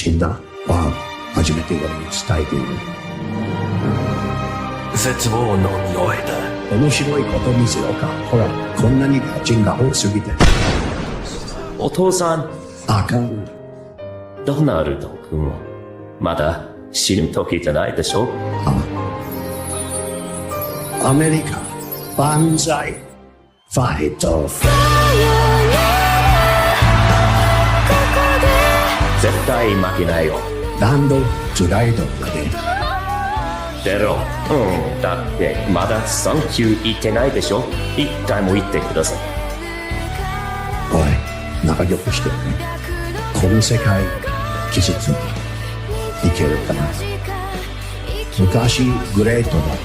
死んだは初めて俺に伝えている。絶望の匂いだ。面白いこと見せようか。ほら、こんなにガチンが多すぎて。お父さん。あかん。ドナルド君はまだ死ぬ時じゃないでしょ。アメリカ万歳。ファイト。絶対負けないよ。ランドトゥライドまで。出ろ。だってまだサンキュー言ってないでしょ。一回も言ってください。おい、仲良くしてるね。この世界傷ついていけるかな。昔グレートだっ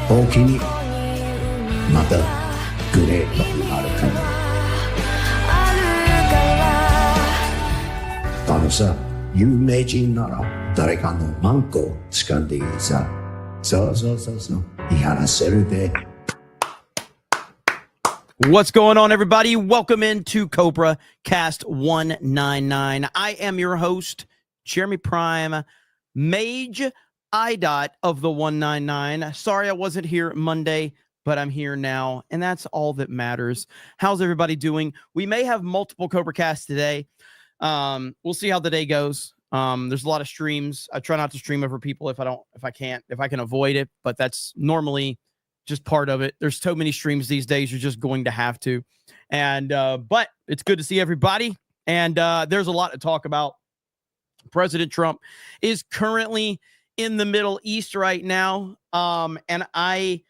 た大きにまたグレートになるかな。あのさ、有名人なら誰かのマンコを掴んでいいさ。そう言い放せるで。What's going on, everybody? Welcome into CobraCast 199. I am your host, Jeremy Prime, Mage I. of the 199. Sorry I wasn't here Monday, but I'm here now, and that's all that matters. How's everybody doing? We may have multiple CobraCasts today. We'll see how the day goes. There's a lot of streams. I try not to stream over people if I can avoid it, but that's normally just part of it. There's so many streams these days, you're just going to have to. And but it's good to see everybody. And there's a lot to talk about. President Trump is currently in the Middle East right now. And I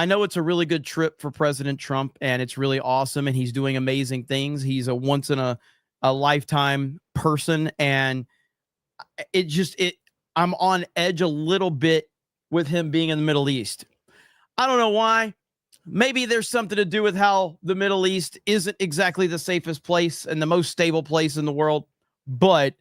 know it's a really good trip for President Trump, and it's really awesome, and he's doing amazing things. He's a once in a lifetime person, and I'm on edge a little bit with him being in the Middle East. I don't know why. Maybe there's something to do with how the Middle East isn't exactly the safest place and the most stable place in the world, but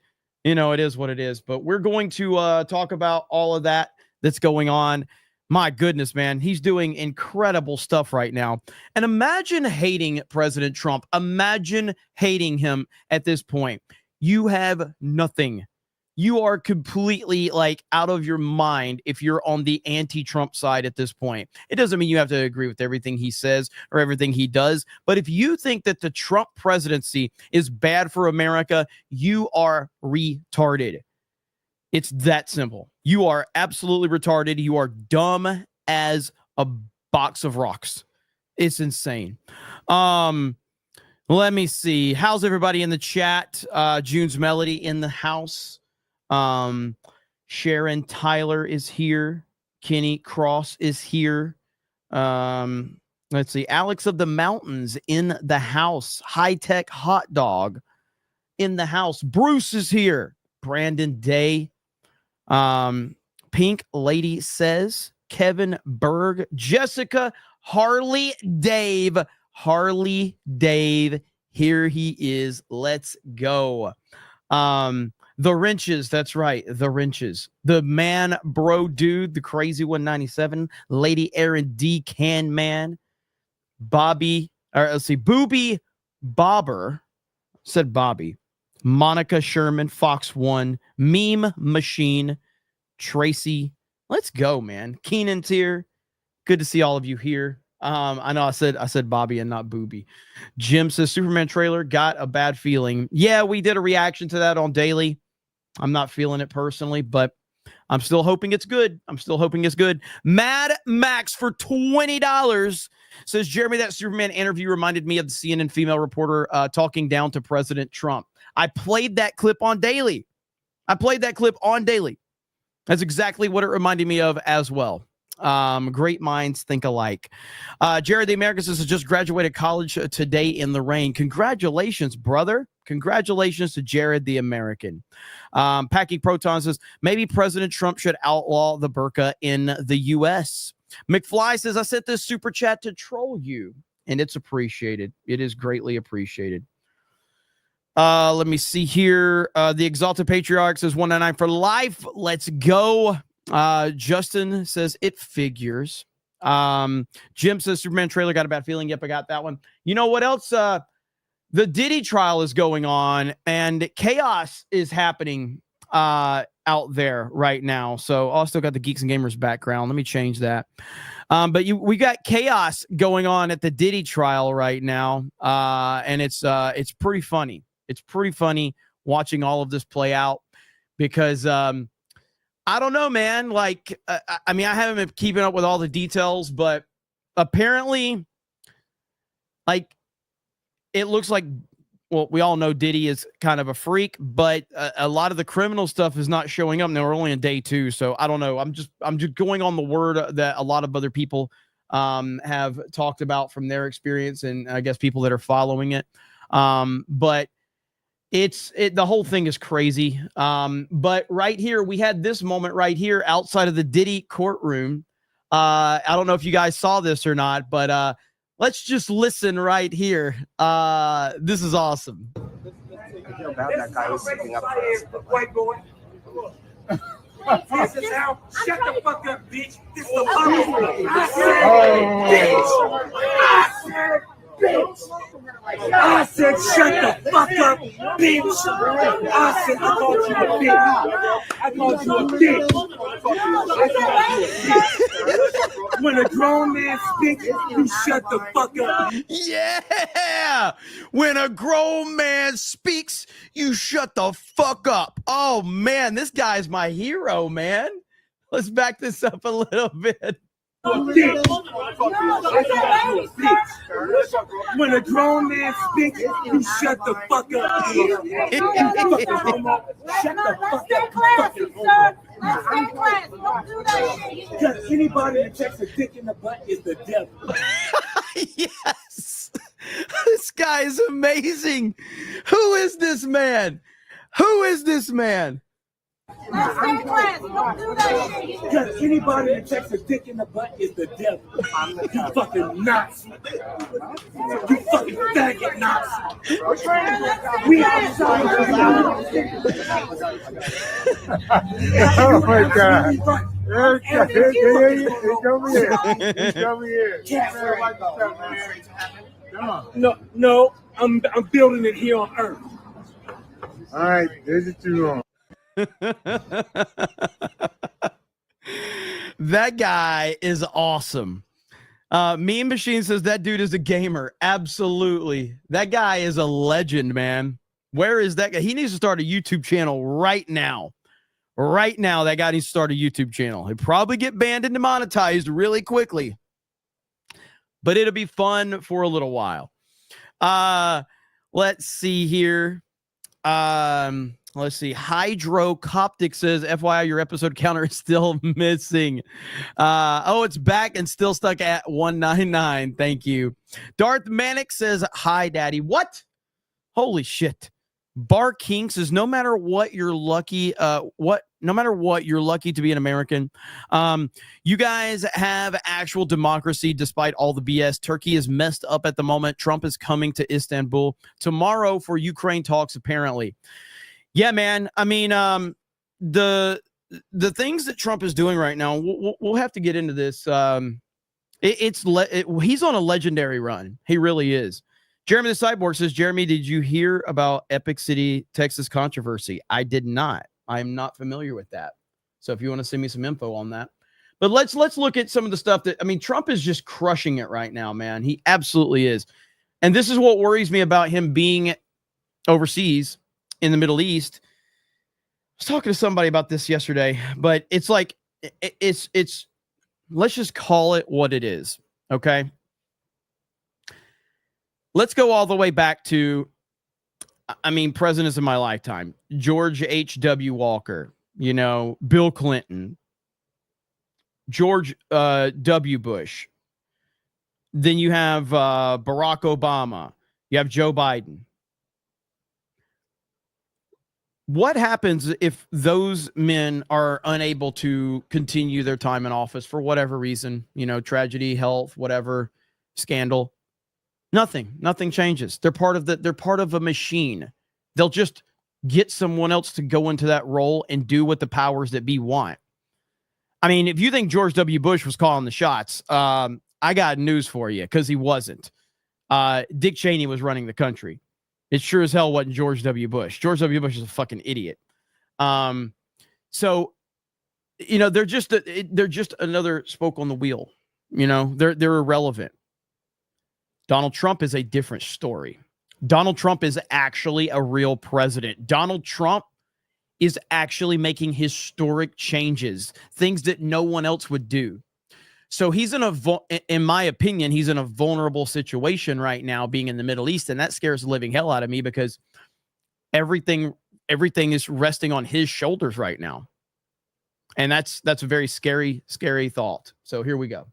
you know, it is what it is. But we're going to talk about all of that's going on. My goodness, man, he's doing incredible stuff right now. And imagine hating President Trump. Imagine hating him at this point. You have nothing. You are completely like out of your mind if you're on the anti-Trump side at this point. It doesn't mean you have to agree with everything he says or everything he does. But if you think that the Trump presidency is bad for America, you are retarded. It's that simple. You are absolutely retarded. You are dumb as a box of rocks. It's insane. Let me see. How's everybody in the chat? June's Melody in the house. Sharon Tyler is here. Kenny Cross is here. Let's see. Alex of the Mountains in the house. High Tech Hot Dog in the house. Bruce is here. Brandon Day. Pink Lady says. Kevin Berg. Jessica. Harley Dave. Here he is. Let's go. The Wrenches, that's right, the Wrenches. The Man Bro Dude, the Crazy 197, Lady Aaron D. Can Man, Bobby, or let's see, Booby Bobber, said Bobby, Monica Sherman, Fox One, Meme Machine, Tracy. Let's go, man. Keenan's here. Good to see all of you here. I know I said Bobby and not Booby. Jim says Superman trailer got a bad feeling. Yeah, we did a reaction to that on Daily. I'm not feeling it personally, but I'm still hoping it's good. Mad Max for $20 says, Jeremy, that Superman interview reminded me of the CNN female reporter talking down to President Trump. I played that clip on Daily. That's exactly what it reminded me of as well. Great minds think alike. Jared the American says, just graduated college today in the rain. Congratulations, brother. Congratulations to Jared the American. Packing Proton says, maybe President Trump should outlaw the burqa in the U.S. McFly says, I sent this super chat to troll you, and it's appreciated. It is greatly appreciated. Let me see here. The Exalted Patriarch says 199 for life. Let's go. Justin says it figures. Jim says Superman trailer got a bad feeling. Yep, I got that one. You know what else? the Diddy trial is going on, and chaos is happening out there right now. So I still got the Geeks and Gamers background. Let me change that. But we got chaos going on at the Diddy trial right now, and it's pretty funny. It's pretty funny watching all of this play out because I don't know, man. Like, I mean, I haven't been keeping up with all the details, but apparently, like, it looks like, well, we all know Diddy is kind of a freak, but a lot of the criminal stuff is not showing up. Now we're only on day 2, so I don't know. I'm just going on the word that a lot of other people have talked about from their experience, and I guess people that are following it. But the whole thing is crazy. But right here, we had this moment right here outside of the Diddy courtroom. I don't know if you guys saw this or not, but let's just listen right here. This is awesome. I feel bad that guy was sticking up for us. White boy. This is how. Shut the fuck up, bitch. This is the fucking. I said, bitch. I said, shut the fuck up, bitch. I said, I called you a bitch. I called you a bitch. I called you a bitch. When a grown man speaks, you shut the fuck up. Yeah. When a grown man speaks, you shut the fuck up. Oh, man, this guy's my hero, man. Let's back this up a little bit. When a grown man speaks, you shut the fuck up. Shut the fuck Stay up. classy, sir. Let's stay classy. Don't do that shit. Because anybody that takes a dick in the butt is the devil. Yes. This guy is amazing. Who is this man? Who is this man? Let's stay classy. Don't do that shit. Because anybody that takes a dick in the butt is the devil. You fucking Nazi. You fucking faggot Nazi. We outside. Oh my God. Come here. No, I'm building it here on Earth. All right, there's it too long. That guy is awesome. Meme Machine says that dude is a gamer. Absolutely. That guy is a legend, man. Where is that guy? He needs to start a YouTube channel right now. Right now, that guy needs to start a YouTube channel. He'll probably get banned and demonetized really quickly, but it'll be fun for a little while. Let's see here. Let's see. Hydro Coptic says, FYI, your episode counter is still missing. It's back and still stuck at 199. Thank you. Darth Manic says, hi, Daddy. What? Holy shit. Bar King says, no matter what, you're lucky. No matter what, you're lucky to be an American. You guys have actual democracy despite all the BS. Turkey is messed up at the moment. Trump is coming to Istanbul tomorrow for Ukraine talks, apparently. Yeah, man. I mean, the things that Trump is doing right now, we'll have to get into this. He's on a legendary run. He really is. Jeremy the Cyborg says, Jeremy, did you hear about Epic City, Texas controversy? I did not. I'm not familiar with that. So if you want to send me some info on that. But let's look at some of the stuff that, I mean, Trump is just crushing it right now, man. He absolutely is. And this is what worries me about him being overseas in the Middle East. I was talking to somebody about this yesterday, but it's like, it's let's just call it what it is. Okay. Let's go all the way back to, I mean, presidents of my lifetime, George H.W. Walker, Bill Clinton, George W. Bush. Then you have Barack Obama. You have Joe Biden. What happens if those men are unable to continue their time in office for whatever reason, tragedy, health, whatever, scandal? Nothing changes. They're part of a machine. They'll just get someone else to go into that role and do what the powers that be want. I mean, if you think George W. Bush was calling the shots, I got news for you, because he wasn't. Dick Cheney was running the country. It sure as hell wasn't George W. Bush. George W. Bush is a fucking idiot. So, you know, they're just another spoke on the wheel. You know, they're irrelevant. Donald Trump is a different story. Donald Trump is actually a real president. Donald Trump is actually making historic changes, things that no one else would do. So he's in my opinion, he's in a vulnerable situation right now, being in the Middle East, and that scares the living hell out of me because everything is resting on his shoulders right now, and that's a very scary thought. So here we go.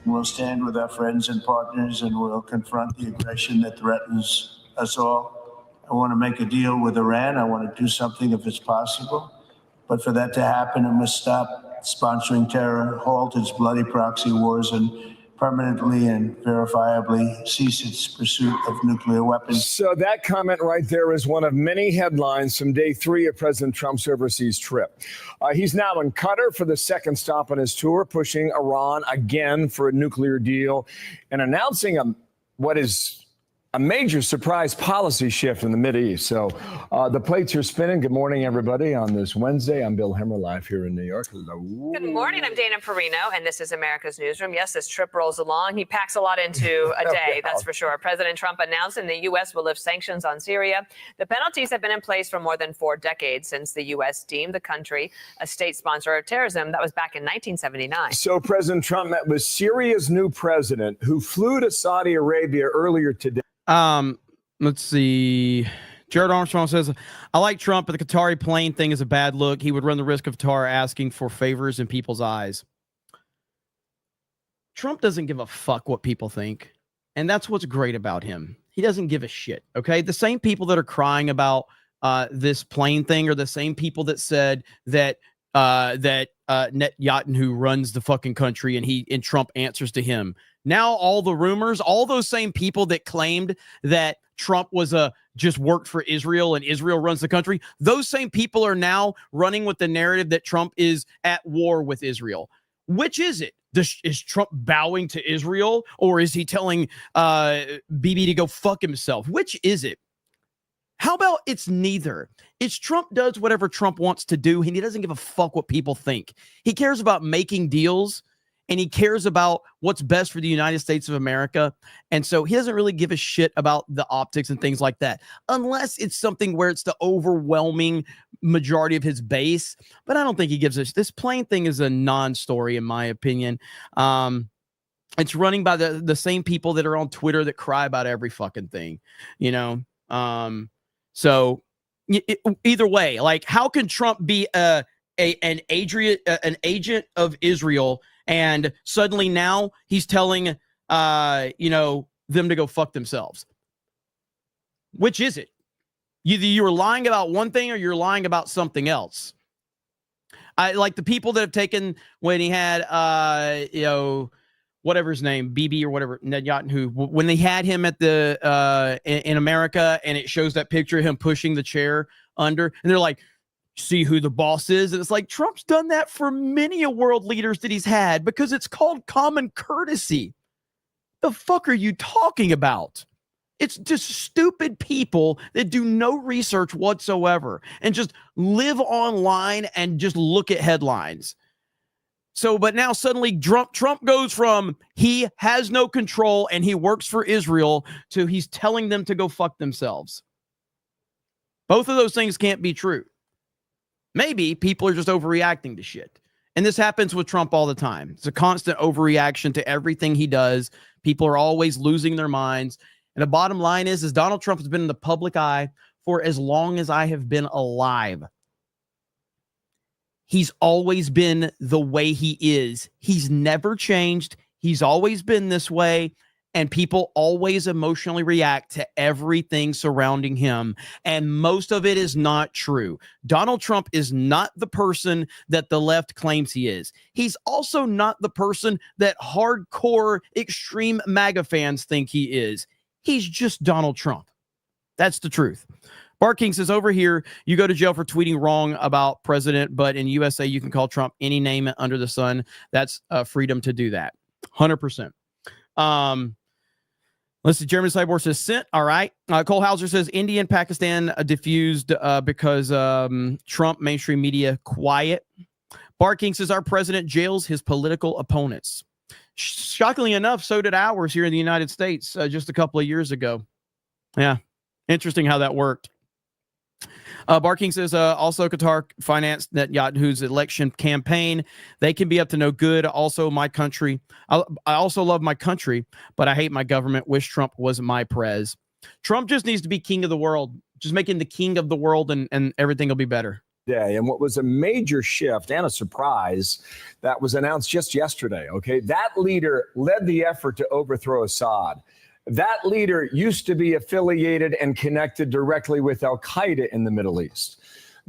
We'll stand with our friends and partners, and we'll confront the aggression that threatens us all. I want to make a deal with Iran. I want to do something if it's possible. But for that to happen, it must stop sponsoring terror, halt its bloody proxy wars, and permanently and verifiably cease its pursuit of nuclear weapons. So that comment right there is one of many headlines from day 3 of President Trump's overseas trip. He's now in Qatar for the second stop on his tour, pushing Iran again for a nuclear deal and announcing what is a major surprise policy shift in the Mideast. So the plates are spinning. Good morning, everybody. On this Wednesday, I'm Bill Hemmer, live here in New York. Good morning. I'm Dana Perino, and this is America's Newsroom. Yes, this trip rolls along. He packs a lot into a day, that's for sure. President Trump announcing the U.S. will lift sanctions on Syria. The penalties have been in place for more than 4 decades since the U.S. deemed the country a state sponsor of terrorism. That was back in 1979. So President Trump met with Syria's new president, who flew to Saudi Arabia earlier today. Let's see. Jared Armstrong says, I like Trump, but the Qatari plane thing is a bad look. He would run the risk of Qatar asking for favors in people's eyes. Trump doesn't give a fuck what people think. And that's what's great about him. He doesn't give a shit. Okay. The same people that are crying about this plane thing are the same people that said that Netanyahu runs the fucking country and Trump answers to him. Now all the rumors, all those same people that claimed that Trump was just worked for Israel and Israel runs the country, those same people are now running with the narrative that Trump is at war with Israel. Which is it? Is Trump bowing to Israel, or is he telling Bibi to go fuck himself? Which is it? How about it's neither? It's Trump does whatever Trump wants to do, and he doesn't give a fuck what people think. He cares about making deals, and he cares about what's best for the United States of America. And so he doesn't really give a shit about the optics and things like that, unless it's something where it's the overwhelming majority of his base. But I don't think he gives a shit. This plane thing is a non-story, in my opinion. It's running by the same people that are on Twitter that cry about every fucking thing, you know? So either way, like, how can Trump be an agent of Israel, and suddenly now he's telling them to go fuck themselves? Which is it? Either you're lying about one thing or you're lying about something else. I like the people that have taken when he had whatever his name, BB or whatever, Netanyahu, when they had him at the in America, and it shows that picture of him pushing the chair under, and they're like, see who the boss is. And it's like, Trump's done that for many a world leaders that he's had, because it's called common courtesy. The fuck are you talking about? It's just stupid people that do no research whatsoever and just live online and just look at headlines. So, but now suddenly Trump goes from he has no control and he works for Israel to he's telling them to go fuck themselves. Both of those things can't be true. Maybe people are just overreacting to shit. And this happens with Trump all the time. It's a constant overreaction to everything he does. People are always losing their minds. And the bottom line is Donald Trump has been in the public eye for as long as I have been alive. He's always been the way he is. He's never changed. He's always been this way. And people always emotionally react to everything surrounding him. And most of it is not true. Donald Trump is not the person that the left claims he is. He's also not the person that hardcore extreme MAGA fans think he is. He's just Donald Trump. That's the truth. Bart King says, over here, you go to jail for tweeting wrong about president, but in USA, you can call Trump any name under the sun. That's freedom to do that. 100%. Let's see. Jeremy Cyborg says sent. All right. Cole Hauser says India and Pakistan diffused because Trump mainstream media quiet. Bar King says our president jails his political opponents. Shockingly enough, so did ours here in the United States just a couple of years ago. Yeah. Interesting how that worked. Bar King says also Qatar financed Netanyahu's election campaign. They can be up to no good. Also, my country. I also love my country, but I hate my government. Wish Trump was my prez. Trump just needs to be king of the world. Just make him the king of the world, and everything will be better. Day. And what was a major shift and a surprise that was announced just yesterday, okay? That leader led the effort to overthrow Assad. That leader used to be affiliated and connected directly with al-Qaeda in the Middle East.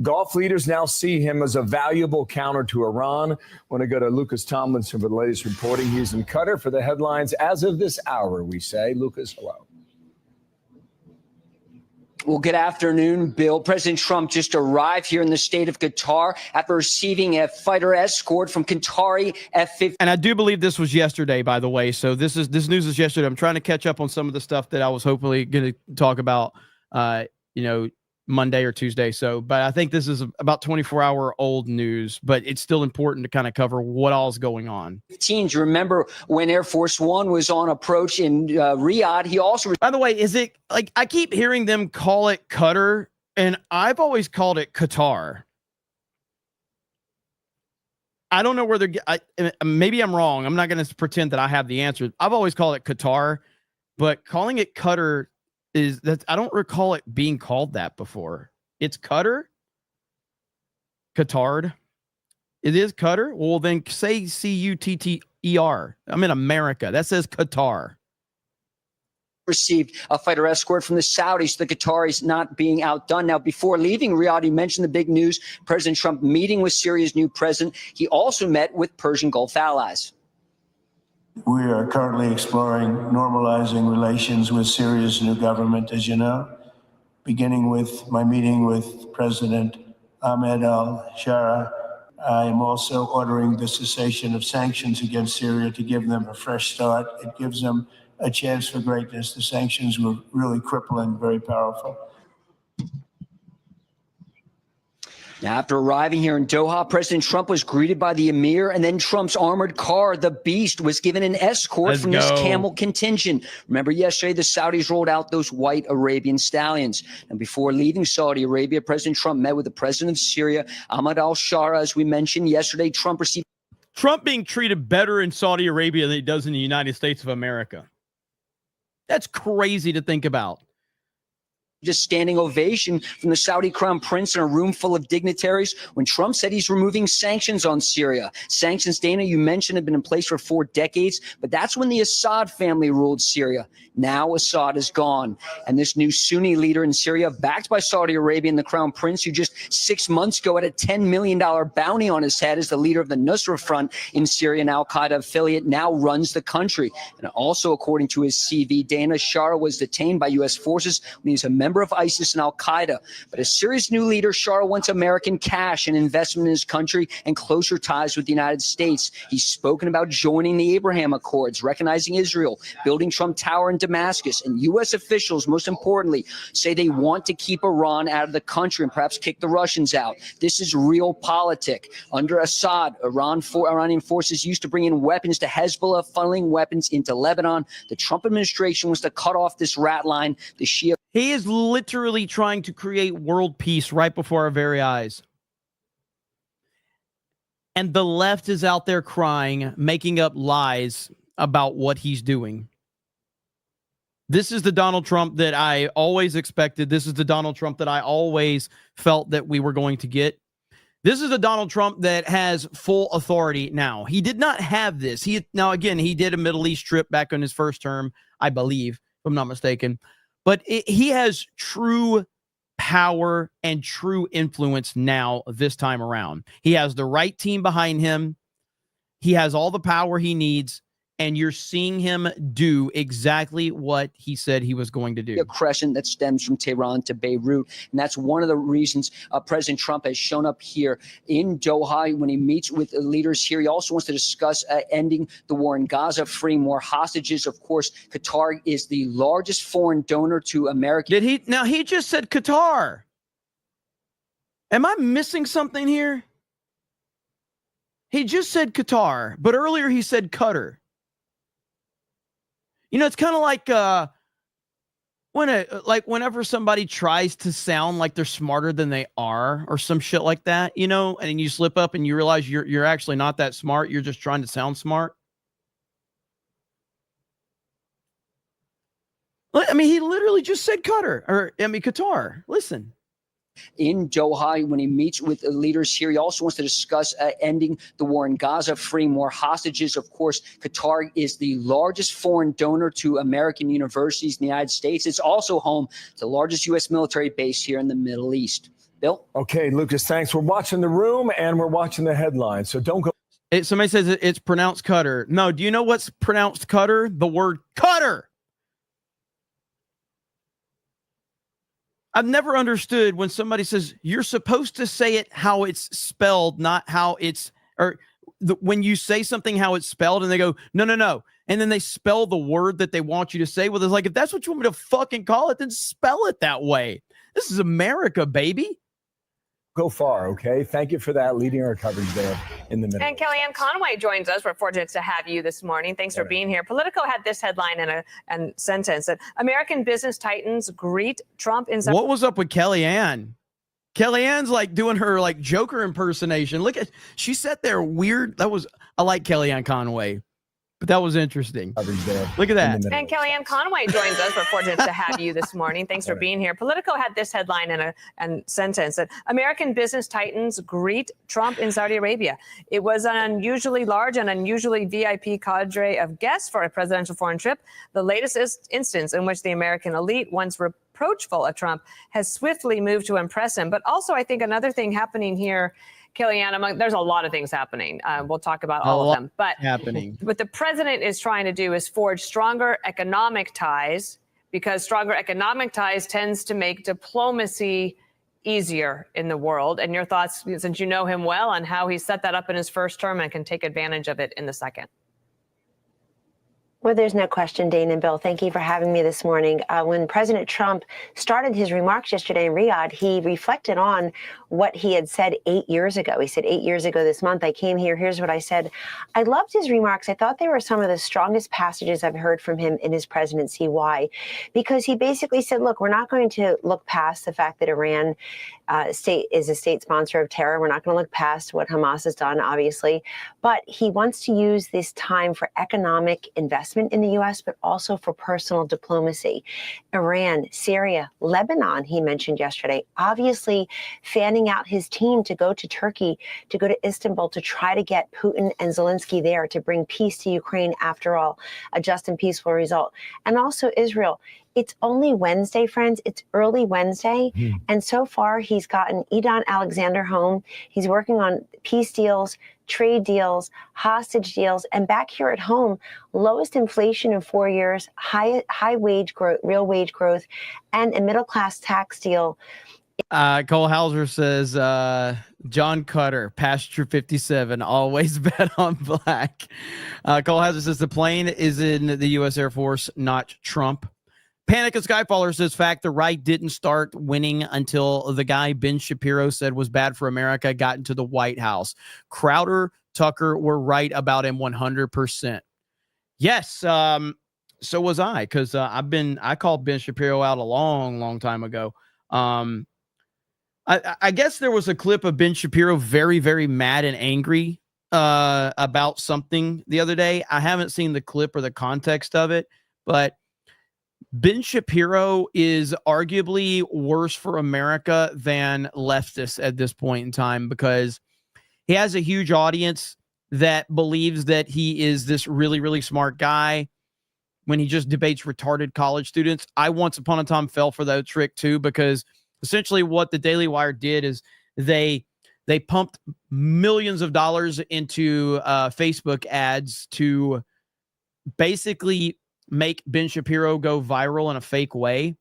Gulf leaders now see him as a valuable counter to Iran. I want to go to Lucas Tomlinson for the latest reporting. He's in Qatar for the headlines as of this hour, we say. Lucas, hello. Well, good afternoon, Bill. President Trump just arrived here in the state of Qatar after receiving a fighter escort from Qatari F-15. And I do believe this was yesterday, by the way. So this news is yesterday. I'm trying to catch up on some of the stuff that I was hopefully going to talk about, Monday or Tuesday. So, but I think this is about 24-hour old news, but it's still important to kind of cover what all is going on. Teens, remember when Air Force One was on approach in Riyadh? He also, by the way, is it like I keep hearing them call it Qatar, and I've always called it Qatar. I don't know where maybe I'm wrong. I'm not going to pretend that I have the answer. I've always called it Qatar, but calling it Qatar is that I don't recall it being called that before. It's Qatar. Qatard. It is Qatar. Well, then say Cutter. I'm in America. That says Qatar. Received a fighter escort from the Saudis, the Qataris not being outdone. Now, before leaving Riyadh, he mentioned the big news, President Trump meeting with Syria's new president. He also met with Persian Gulf allies. We are currently exploring normalizing relations with Syria's new government, as you know, beginning with my meeting with President Ahmed al-Shara. I am also ordering the cessation of sanctions against Syria to give them a fresh start. It gives them a chance for greatness. The sanctions were really crippling, very powerful. Now, after arriving here in Doha, President Trump was greeted by the emir, and then Trump's armored car, the Beast, was given an escort from this camel contingent. Remember yesterday, the Saudis rolled out those white Arabian stallions. And before leaving Saudi Arabia, President Trump met with the president of Syria, Ahmed al-Shara. As we mentioned yesterday, Trump being treated better in Saudi Arabia than he does in the United States of America. That's crazy to think about. Just standing ovation from the Saudi crown prince in a room full of dignitaries when Trump said he's removing sanctions on Syria. Sanctions, Dana, you mentioned, have been in place for 4 decades, but that's when the Assad family ruled Syria. Now Assad is gone, and this new Sunni leader in Syria, backed by Saudi Arabia and the crown prince, who just 6 months ago had a $10 million bounty on his head as the leader of the Nusra Front in Syria, an al-Qaeda affiliate, now runs the country. And also, according to his CV, Dana Shara was detained by U.S. forces when he was a member of ISIS and al-Qaeda. But as Syria's new leader, Shara wants American cash and investment in his country and closer ties with the United States. He's spoken about joining the Abraham Accords, recognizing Israel, building Trump Tower in Damascus. And U.S. officials, most importantly, say they want to keep Iran out of the country and perhaps kick the Russians out. This is realpolitik. Under Assad, Iranian forces used to bring in weapons to Hezbollah, funneling weapons into Lebanon. The Trump administration wants to cut off this rat line. The Shia. He is literally trying to create world peace right before our very eyes. And the left is out there crying, making up lies about what he's doing. This is the Donald Trump that I always expected. This is the Donald Trump that I always felt that we were going to get. This is the Donald Trump that has full authority now. He did not have this. Now, again, he did a Middle East trip back on his first term, I believe, if I'm not mistaken. But he has true power and true influence now this time around. He has the right team behind him. He has all the power he needs. and you're seeing him do exactly what he said he was going to do. A crescent that stems from Tehran to Beirut. And that's one of the reasons President Trump has shown up here in Doha when he meets with leaders here. He also wants to discuss ending the war in Gaza, freeing more hostages. Of course, Qatar is the largest foreign donor to America. Did he? Now, he just said Qatar. Am I missing something here? He just said Qatar, but earlier he said Qatar. You know, it's kind of like whenever somebody tries to sound like they're smarter than they are or some shit like that, you know, and you slip up and you realize you're actually not that smart. You're just trying to sound smart. I mean, he literally just said Qatar. Listen. In Doha when he meets with leaders here. He also wants to discuss ending the war in Gaza, freeing more hostages. Of course, Qatar is the largest foreign donor to American universities in the United States. It's also home to the largest U.S. military base here in the Middle East. Bill? Okay, Lucas, thanks. We're watching the room and we're watching the headlines, so don't go. Somebody says it's pronounced Qatar. No, do you know what's pronounced Qatar? The word Qatar. I've never understood when somebody says you're supposed to say it how it's spelled, not how it's, when you say something how it's spelled and they go, no. And then they spell the word that they want you to say. Well, it's like, if that's what you want me to fucking call it, then spell it that way. This is America, baby. Go far, okay? Thank you for that, leading our coverage there in the middle. And Kellyanne Conway joins us. We're fortunate to have you this morning. Thanks for being here. Politico had this headline and sentence that American business titans greet Trump in. What was up with Kellyanne? Kellyanne's like doing her like Joker impersonation. Look at, she sat there weird. I like Kellyanne Conway. But that was interesting. Look at that. And Kellyanne Conway joins us. We're fortunate to have you this morning. Thanks for being here. Politico had this headline and sentence that American business titans greet Trump in Saudi Arabia. It was an unusually large and unusually VIP cadre of guests for a presidential foreign trip. The latest instance in which the American elite, once reproachful of Trump, has swiftly moved to impress him. But also, I think another thing happening here, Kellyanne, there's a lot of things happening. We'll talk about all of them. But what the president is trying to do is forge stronger economic ties, because stronger economic ties tends to make diplomacy easier in the world. And your thoughts, since you know him well, on how he set that up in his first term and can take advantage of it in the second. Well, there's no question, Dane and Bill. Thank you for having me this morning. When President Trump started his remarks yesterday in Riyadh, he reflected on what he had said 8 years ago. He said, 8 years ago this month, I came here. Here's what I said. I loved his remarks. I thought they were some of the strongest passages I've heard from him in his presidency. Why? Because he basically said, look, we're not going to look past the fact that Iran is a state sponsor of terror. We're not going to look past what Hamas has done, obviously. But he wants to use this time for economic investment in the U.S., but also for personal diplomacy. Iran, Syria, Lebanon, he mentioned yesterday, obviously fanning out his team to go to Turkey, to go to Istanbul, to try to get Putin and Zelensky there to bring peace to Ukraine, after all, a just and peaceful result. And also Israel. It's only Wednesday, friends. It's early Wednesday. And so far, he's gotten Edon Alexander home. He's working on peace deals, trade deals, hostage deals. And back here at home, lowest inflation in 4 years, high wage growth, real wage growth, and a middle-class tax deal. Cole Hauser says, John Cutter, Pasture 57, always bet on black. Cole Hauser says the plane is in the U.S. Air Force, not Trump. Panic at Skyfaller says, fact, the right didn't start winning until the guy Ben Shapiro said was bad for America got into the White House. Crowder, Tucker were right about him 100%. Yes, so was I, because I called Ben Shapiro out a long time ago. I guess there was a clip of Ben Shapiro very, very mad and angry about something the other day. I haven't seen the clip or the context of it, but Ben Shapiro is arguably worse for America than leftists at this point in time, because he has a huge audience that believes that he is this really, really smart guy when he just debates retarded college students. I once upon a time fell for that trick too, because essentially what the Daily Wire did is they pumped millions of dollars into Facebook ads to basically make Ben Shapiro go viral in a fake way.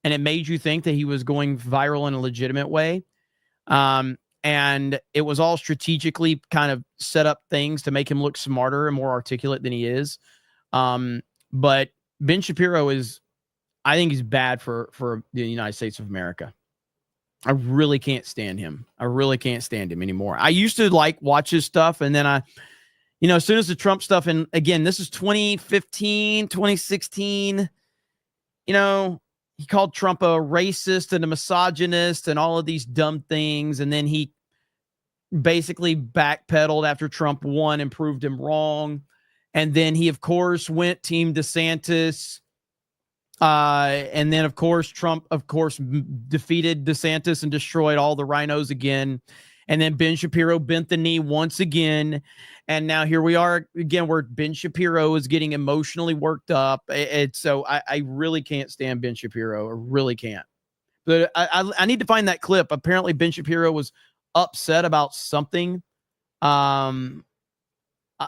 And it made you think that he was going viral in a legitimate way. And it was all strategically kind of set up things to make him look smarter and more articulate than he is. But Ben Shapiro I think he's bad for the United States of America. I really can't stand him. I really can't stand him anymore. I used to watch his stuff, and then as soon as the Trump stuff, and again, this is 2015, 2016, he called Trump a racist and a misogynist and all of these dumb things. And then he basically backpedaled after Trump won and proved him wrong. And then he, of course, went Team DeSantis. And then, of course, Trump, defeated DeSantis and destroyed all the rhinos again. And then Ben Shapiro bent the knee once again. And now here we are again, where Ben Shapiro is getting emotionally worked up. So I really can't stand Ben Shapiro. I really can't. But I need to find that clip. Apparently, Ben Shapiro was upset about something.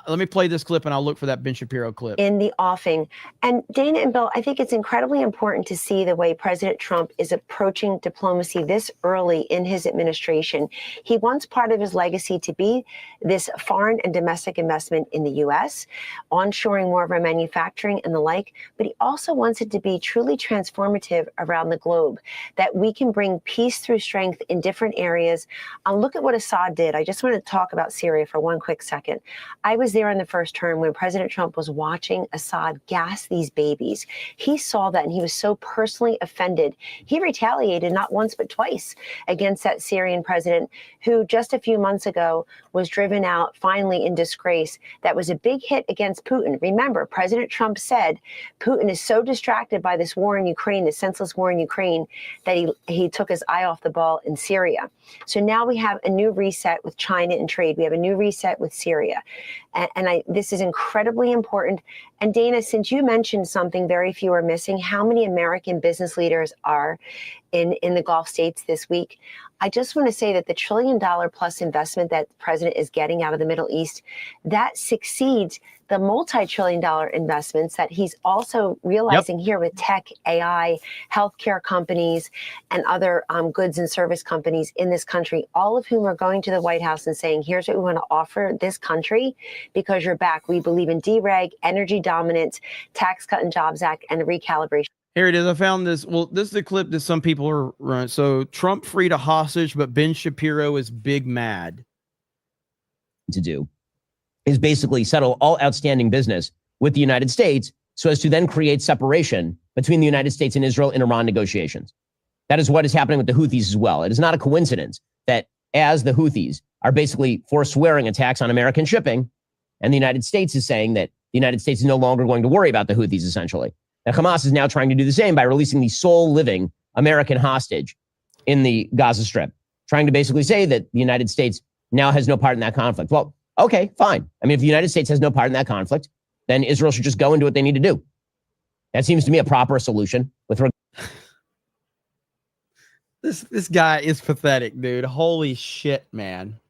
Let me play this clip and I'll look for that Ben Shapiro clip. In the offing. And Dana and Bill, I think it's incredibly important to see the way President Trump is approaching diplomacy this early in his administration. He wants part of his legacy to be this foreign and domestic investment in the U.S., onshoring more of our manufacturing and the like, but he also wants it to be truly transformative around the globe, that we can bring peace through strength in different areas. Look at what Assad did. I just want to talk about Syria for one quick second. I was there in the first term when President Trump was watching Assad gas these babies. He saw that and he was so personally offended. He retaliated not once but twice against that Syrian president who just a few months ago was driven out finally in disgrace. That was a big hit against Putin. Remember, President Trump said Putin is so distracted by this war in Ukraine, this senseless war in Ukraine, that he took his eye off the ball in Syria. So now we have a new reset with China and trade. We have a new reset with Syria. This is incredibly important. And Dana, since you mentioned something very few are missing, how many American business leaders are in the Gulf states this week? I just want to say that the $1 trillion plus investment that the president is getting out of the Middle East, that succeeds the multi-trillion-dollar investments that he's also realizing here with tech, AI, healthcare companies, and other goods and service companies in this country, all of whom are going to the White House and saying, here's what we want to offer this country because you're back. We believe in dereg, energy dominance, Tax Cut and Jobs Act, and recalibration. Here it is. I found this. Well, this is the clip that some people are running. So Trump freed a hostage, but Ben Shapiro is big mad. To do is basically settle all outstanding business with the United States so as to then create separation between the United States and Israel in Iran negotiations. That is what is happening with the Houthis as well. It is not a coincidence that as the Houthis are basically forswearing attacks on American shipping, and the United States is saying that the United States is no longer going to worry about the Houthis, essentially. And Hamas is now trying to do the same by releasing the sole living American hostage in the Gaza Strip, trying to basically say that the United States now has no part in that conflict. Well, okay, fine. I mean, if the United States has no part in that conflict, then Israel should just go and do what they need to do. That seems to me a proper solution. This guy is pathetic, dude. Holy shit, man.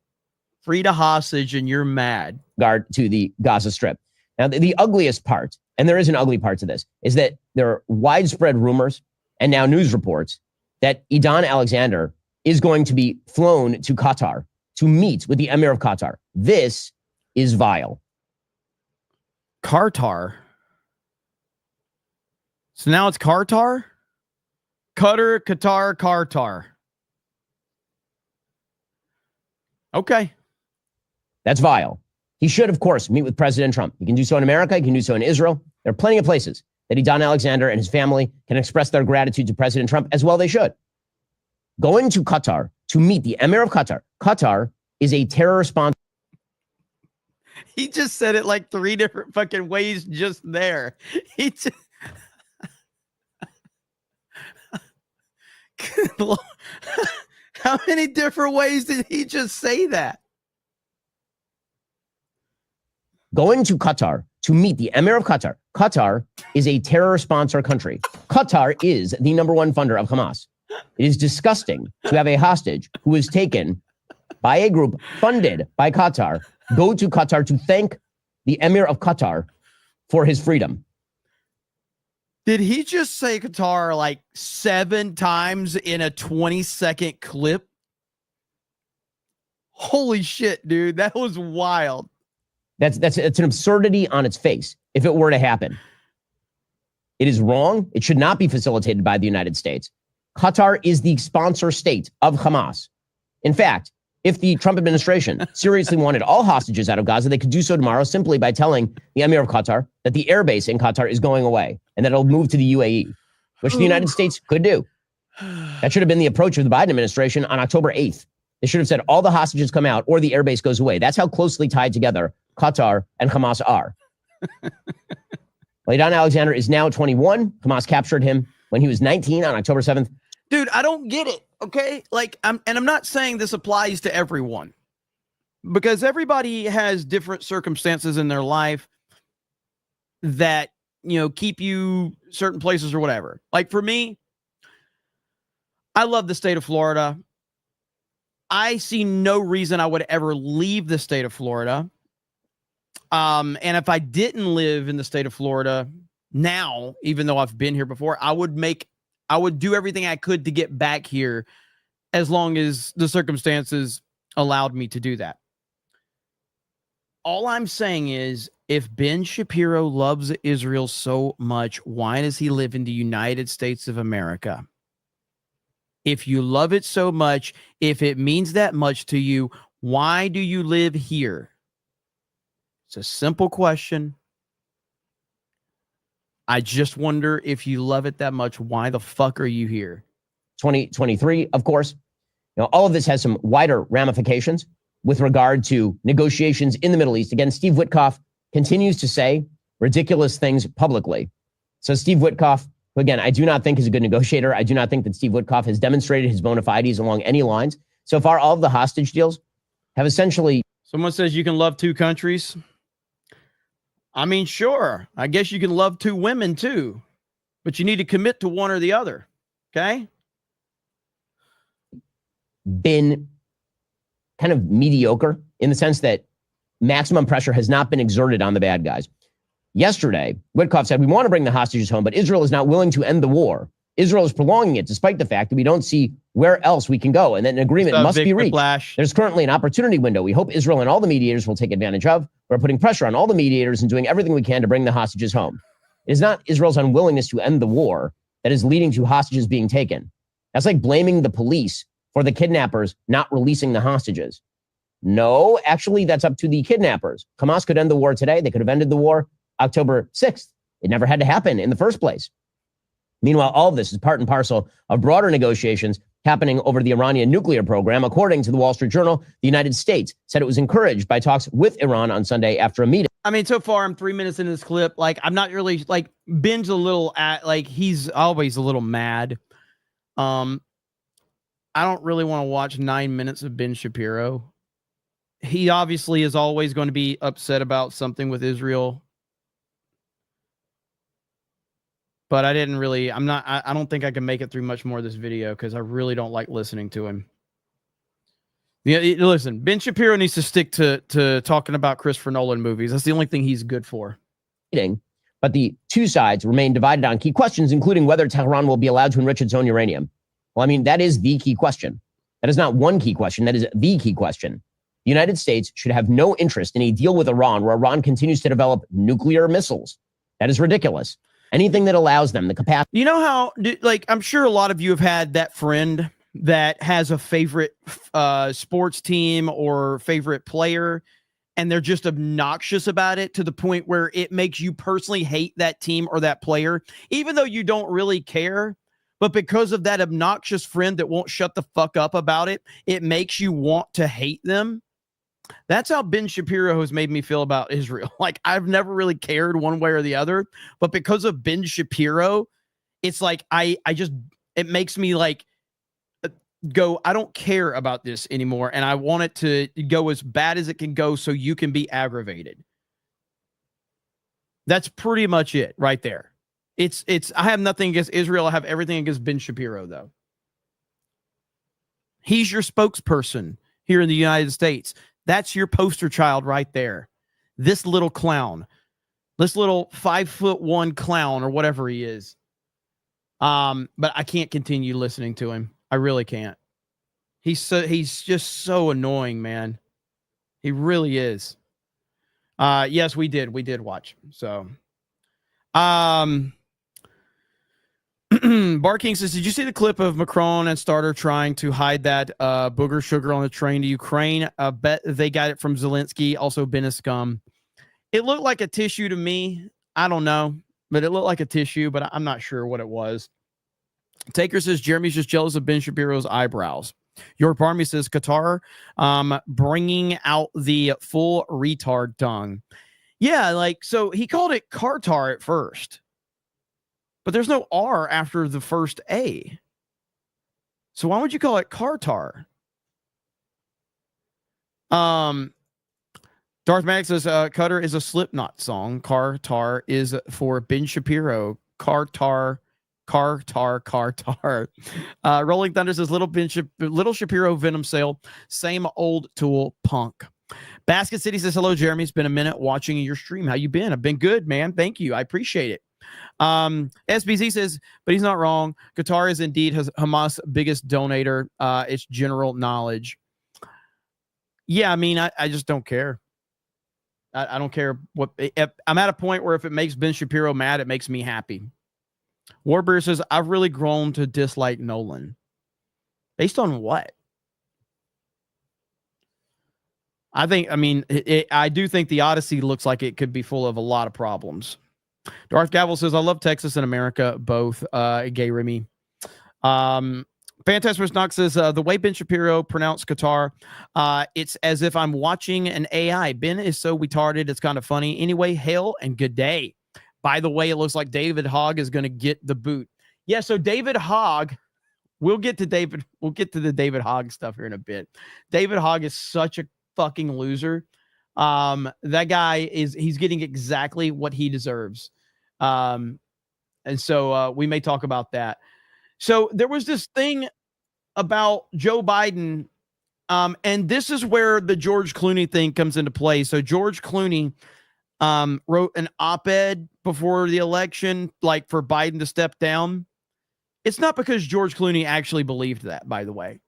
Freed a hostage and you're mad. Regard to the Gaza Strip. Now, the ugliest part, and there is an ugly part to this, is that there are widespread rumors and now news reports that Idan Alexander is going to be flown to Qatar to meet with the Emir of Qatar. This is vile. Qatar. So now it's Qatar? Qatar. Okay. That's vile. He should, of course, meet with President Trump. He can do so in America. He can do so in Israel. There are plenty of places that Idan Alexander and his family can express their gratitude to President Trump, as well they should. Going to Qatar to meet the Emir of Qatar. Qatar is a terror sponsor. He just said it like 3 different fucking ways just there. He just... How many different ways did he just say that? Going to Qatar to meet the Emir of Qatar. Qatar is a terror sponsor country. Qatar is the #1 funder of Hamas. It is disgusting to have a hostage who is taken by a group funded by Qatar go to Qatar to thank the Emir of Qatar for his freedom. Did he just say Qatar like 7 times in a 20-second clip? Holy shit, dude. That was wild. It's an absurdity on its face if it were to happen. It is wrong. It should not be facilitated by the United States. Qatar is the sponsor state of Hamas. In fact, if the Trump administration seriously wanted all hostages out of Gaza, they could do so tomorrow simply by telling the Emir of Qatar that the airbase in Qatar is going away and that it'll move to the UAE, which the United States could do. That should have been the approach of the Biden administration on October 8th. They should have said all the hostages come out or the airbase goes away. That's how closely tied together Qatar and Hamas are. Ladan Alexander is now 21. Hamas captured him when he was 19 on October 7th. Dude, I don't get it. Okay. Like, I'm not saying this applies to everyone because everybody has different circumstances in their life that, keep you certain places or whatever. Like for me, I love the state of Florida. I see no reason I would ever leave the state of Florida. And if I didn't live in the state of Florida now, even though I've been here before, I would do everything I could to get back here as long as the circumstances allowed me to do that. All I'm saying is, if Ben Shapiro loves Israel so much, why does he live in the United States of America? If you love it so much, if it means that much to you, why do you live here? It's a simple question. I just wonder, if you love it that much, why the fuck are you here? 2023, of course. All of this has some wider ramifications with regard to negotiations in the Middle East. Again, Steve Witkoff continues to say ridiculous things publicly. So Steve Witkoff, who again, I do not think is a good negotiator. I do not think that Steve Witkoff has demonstrated his bona fides along any lines. So far, all of the hostage deals have essentially... Someone says you can love 2 countries. I mean, sure. I guess you can love 2 women too, but you need to commit to one or the other. Okay. Been kind of mediocre in the sense that maximum pressure has not been exerted on the bad guys. Yesterday, Witkoff said, we want to bring the hostages home, but Israel is not willing to end the war. Israel is prolonging it despite the fact that we don't see where else we can go, and that an agreement must be reached. There's currently an opportunity window. We hope Israel and all the mediators will take advantage of. We're putting pressure on all the mediators and doing everything we can to bring the hostages home. It is not Israel's unwillingness to end the war that is leading to hostages being taken. That's like blaming the police for the kidnappers not releasing the hostages. No, actually, that's up to the kidnappers. Hamas could end the war today. They could have ended the war October 6th. It never had to happen in the first place. Meanwhile, all of this is part and parcel of broader negotiations happening over the Iranian nuclear program. According to the Wall Street Journal, the United States said it was encouraged by talks with Iran on Sunday after a meeting. I mean, so far I'm 3 minutes into this clip. Like, I'm not really Ben's a little he's always a little mad. I don't really want to watch 9 minutes of Ben Shapiro. He obviously is always going to be upset about something with Israel. But I don't think I can make it through much more of this video because I really don't like listening to him. Yeah, listen, Ben Shapiro needs to stick to talking about Christopher Nolan movies. That's the only thing he's good for. But the two sides remain divided on key questions, including whether Tehran will be allowed to enrich its own uranium. Well, I mean, that is the key question. That is not one key question. That is the key question. The United States should have no interest in a deal with Iran where Iran continues to develop nuclear missiles. That is ridiculous. Anything that allows them the capacity. You know how, I'm sure a lot of you have had that friend that has a favorite sports team or favorite player, and they're just obnoxious about it to the point where it makes you personally hate that team or that player, even though you don't really care. But because of that obnoxious friend that won't shut the fuck up about it, it makes you want to hate them. That's how Ben Shapiro has made me feel about Israel. Like, I've never really cared one way or the other, but because of Ben Shapiro, it's like, it makes me go, I don't care about this anymore. And I want it to go as bad as it can go so you can be aggravated. That's pretty much it right there. I have nothing against Israel. I have everything against Ben Shapiro, though. He's your spokesperson here in the United States. That's your poster child right there. This little clown. This little 5'1" clown or whatever he is. But I can't continue listening to him. I really can't. He's just so annoying, man. He really is. Yes, we did watch. So, Barking says, did you see the clip of Macron and Starter trying to hide that booger sugar on the train to Ukraine? I bet they got it from Zelensky. Also been a scum. It looked like a tissue to me. I don't know, but it looked like a tissue, but I'm not sure what it was. Taker says, Jeremy's just jealous of Ben Shapiro's eyebrows. Your Army says, Qatar bringing out the full retard tongue. Yeah, like, so he called it Qatar at first, but there's no R after the first A. So why would you call it Qatar? Darth Max says, Cutter is a Slipknot song. Qatar is for Ben Shapiro. Qatar. Rolling Thunder says, Little Shapiro Venom Sale. Same old Tool punk. Basket City says, hello, Jeremy. It's been a minute watching your stream. How you been? I've been good, man. Thank you. I appreciate it. SBZ says, but he's not wrong. Qatar is indeed Hamas' biggest donator. It's general knowledge. Yeah, I mean, I just don't care. I don't care what. I'm at a point where if it makes Ben Shapiro mad, it makes me happy. Warbear says, I've really grown to dislike Nolan. Based on what? I do think the Odyssey looks like it could be full of a lot of problems. Darth Gavel says, I love Texas and America, both. Gay Remy. Fantastic Knox says, the way Ben Shapiro pronounced Qatar, it's as if I'm watching an AI. Ben is so retarded, it's kind of funny. Anyway, hail and good day. By the way, it looks like David Hogg is going to get the boot. Yeah, so David Hogg, we'll get to the David Hogg stuff here in a bit. David Hogg is such a fucking loser. That guy he's getting exactly what he deserves. And so we may talk about that. So there was this thing about Joe Biden, and this is where the George Clooney thing comes into play. So George Clooney wrote an op-ed before the election, like for Biden to step down. It's not because George Clooney actually believed that, by the way.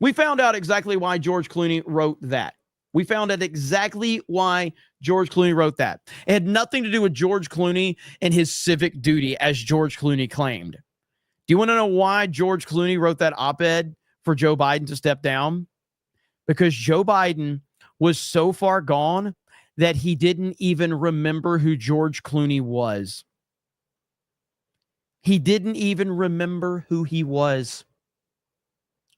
We found out exactly why George Clooney wrote that. We found out exactly why George Clooney wrote that. It had nothing to do with George Clooney and his civic duty, as George Clooney claimed. Do you want to know why George Clooney wrote that op-ed for Joe Biden to step down? Because Joe Biden was so far gone that he didn't even remember who George Clooney was. He didn't even remember who he was.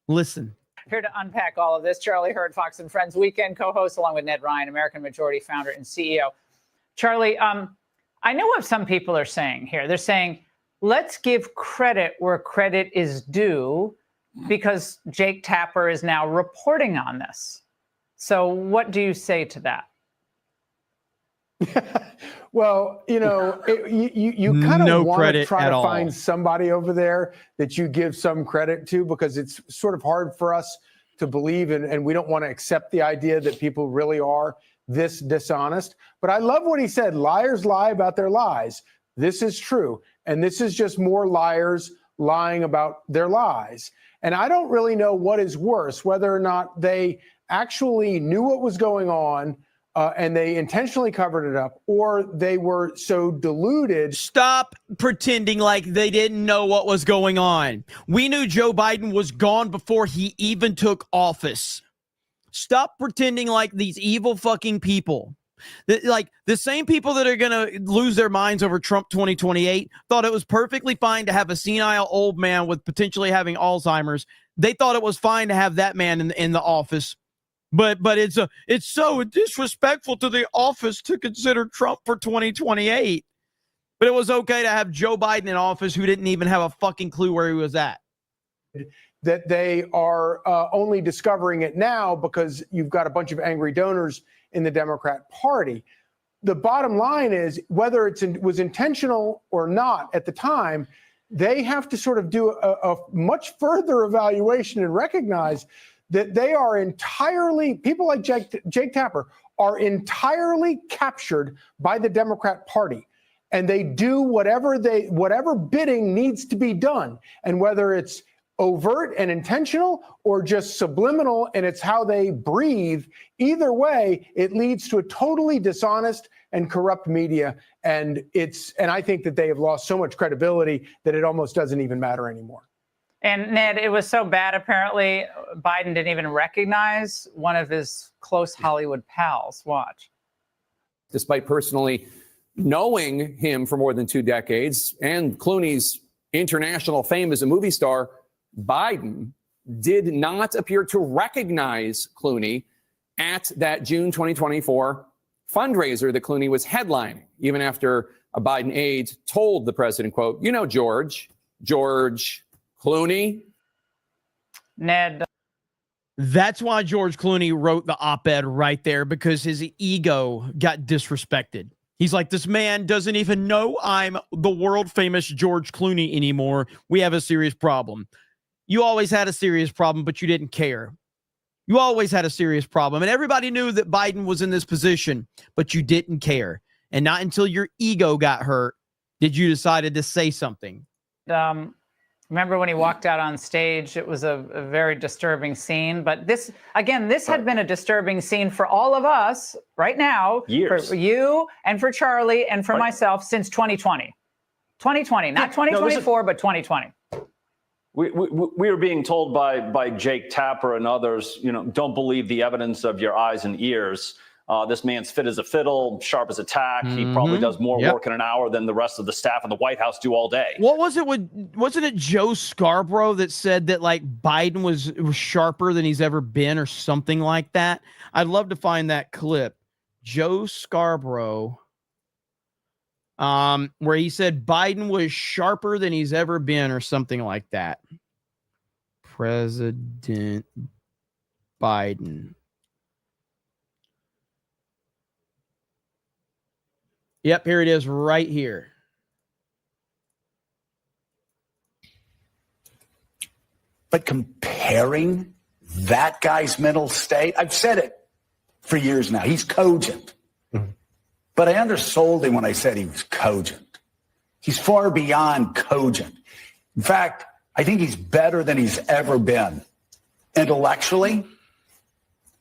Listen. Here to unpack all of this, Charlie Hurd, Fox and Friends Weekend co-host, along with Ned Ryan, American Majority founder and CEO. Charlie, I know what some people are saying here. They're saying, let's give credit where credit is due because Jake Tapper is now reporting on this. So what do you say to that? Well, you know, you kind of want to try to find somebody over there that you give some credit to, because it's sort of hard for us to believe, and we don't want to accept the idea that people really are this dishonest. But I love what he said. Liars lie about their lies. This is true. And this is just more liars lying about their lies. And I don't really know what is worse, whether or not they actually knew what was going on, and they intentionally covered it up, or they were so deluded. Stop pretending like they didn't know what was going on. We knew Joe Biden was gone before he even took office. Stop pretending like these evil fucking people, like the same people that are going to lose their minds over Trump 2028, thought it was perfectly fine to have a senile old man with potentially having Alzheimer's. They thought it was fine to have that man in the office. But it's so disrespectful to the office to consider Trump for 2028. But it was okay to have Joe Biden in office who didn't even have a fucking clue where he was at. That they are only discovering it now because you've got a bunch of angry donors in the Democrat Party. The bottom line is, whether it was intentional or not at the time, they have to sort of do a much further evaluation and recognize that they are entirely, people like Jake Tapper are entirely captured by the Democrat Party. And they do whatever bidding needs to be done. And whether it's overt and intentional or just subliminal and it's how they breathe, either way, it leads to a totally dishonest and corrupt media. And I think that they have lost so much credibility that it almost doesn't even matter anymore. And Ned, it was so bad, apparently, Biden didn't even recognize one of his close Hollywood pals. Watch. Despite personally knowing him for more than 2 decades and Clooney's international fame as a movie star, Biden did not appear to recognize Clooney at that June 2024 fundraiser that Clooney was headlining, even after a Biden aide told the president, quote, you know, George Clooney. Ned. That's why George Clooney wrote the op-ed right there, because his ego got disrespected. He's like, this man doesn't even know I'm the world famous George Clooney anymore. We have a serious problem. You always had a serious problem, but you didn't care. You always had a serious problem. And everybody knew that Biden was in this position, but you didn't care. And not until your ego got hurt did you decide to say something. Remember when he walked out on stage? It was a very disturbing scene. But this had been a disturbing scene for all of us right now. Years. For you and for Charlie and for myself since 2020. 2020, not 2024, but 2020. We were being told by Jake Tapper and others, don't believe the evidence of your eyes and ears. This man's fit as a fiddle, sharp as a tack. He probably does more work in an hour than the rest of the staff in the White House do all day. What was it? Wasn't it Joe Scarborough that said that like Biden was sharper than he's ever been or something like that? I'd love to find that clip. Joe Scarborough, where he said Biden was sharper than he's ever been or something like that. President Biden. Yep, here it is right here. But comparing that guy's mental state, I've said it for years now, he's cogent. But I undersold him when I said he was cogent. He's far beyond cogent. In fact, I think he's better than he's ever been. Intellectually,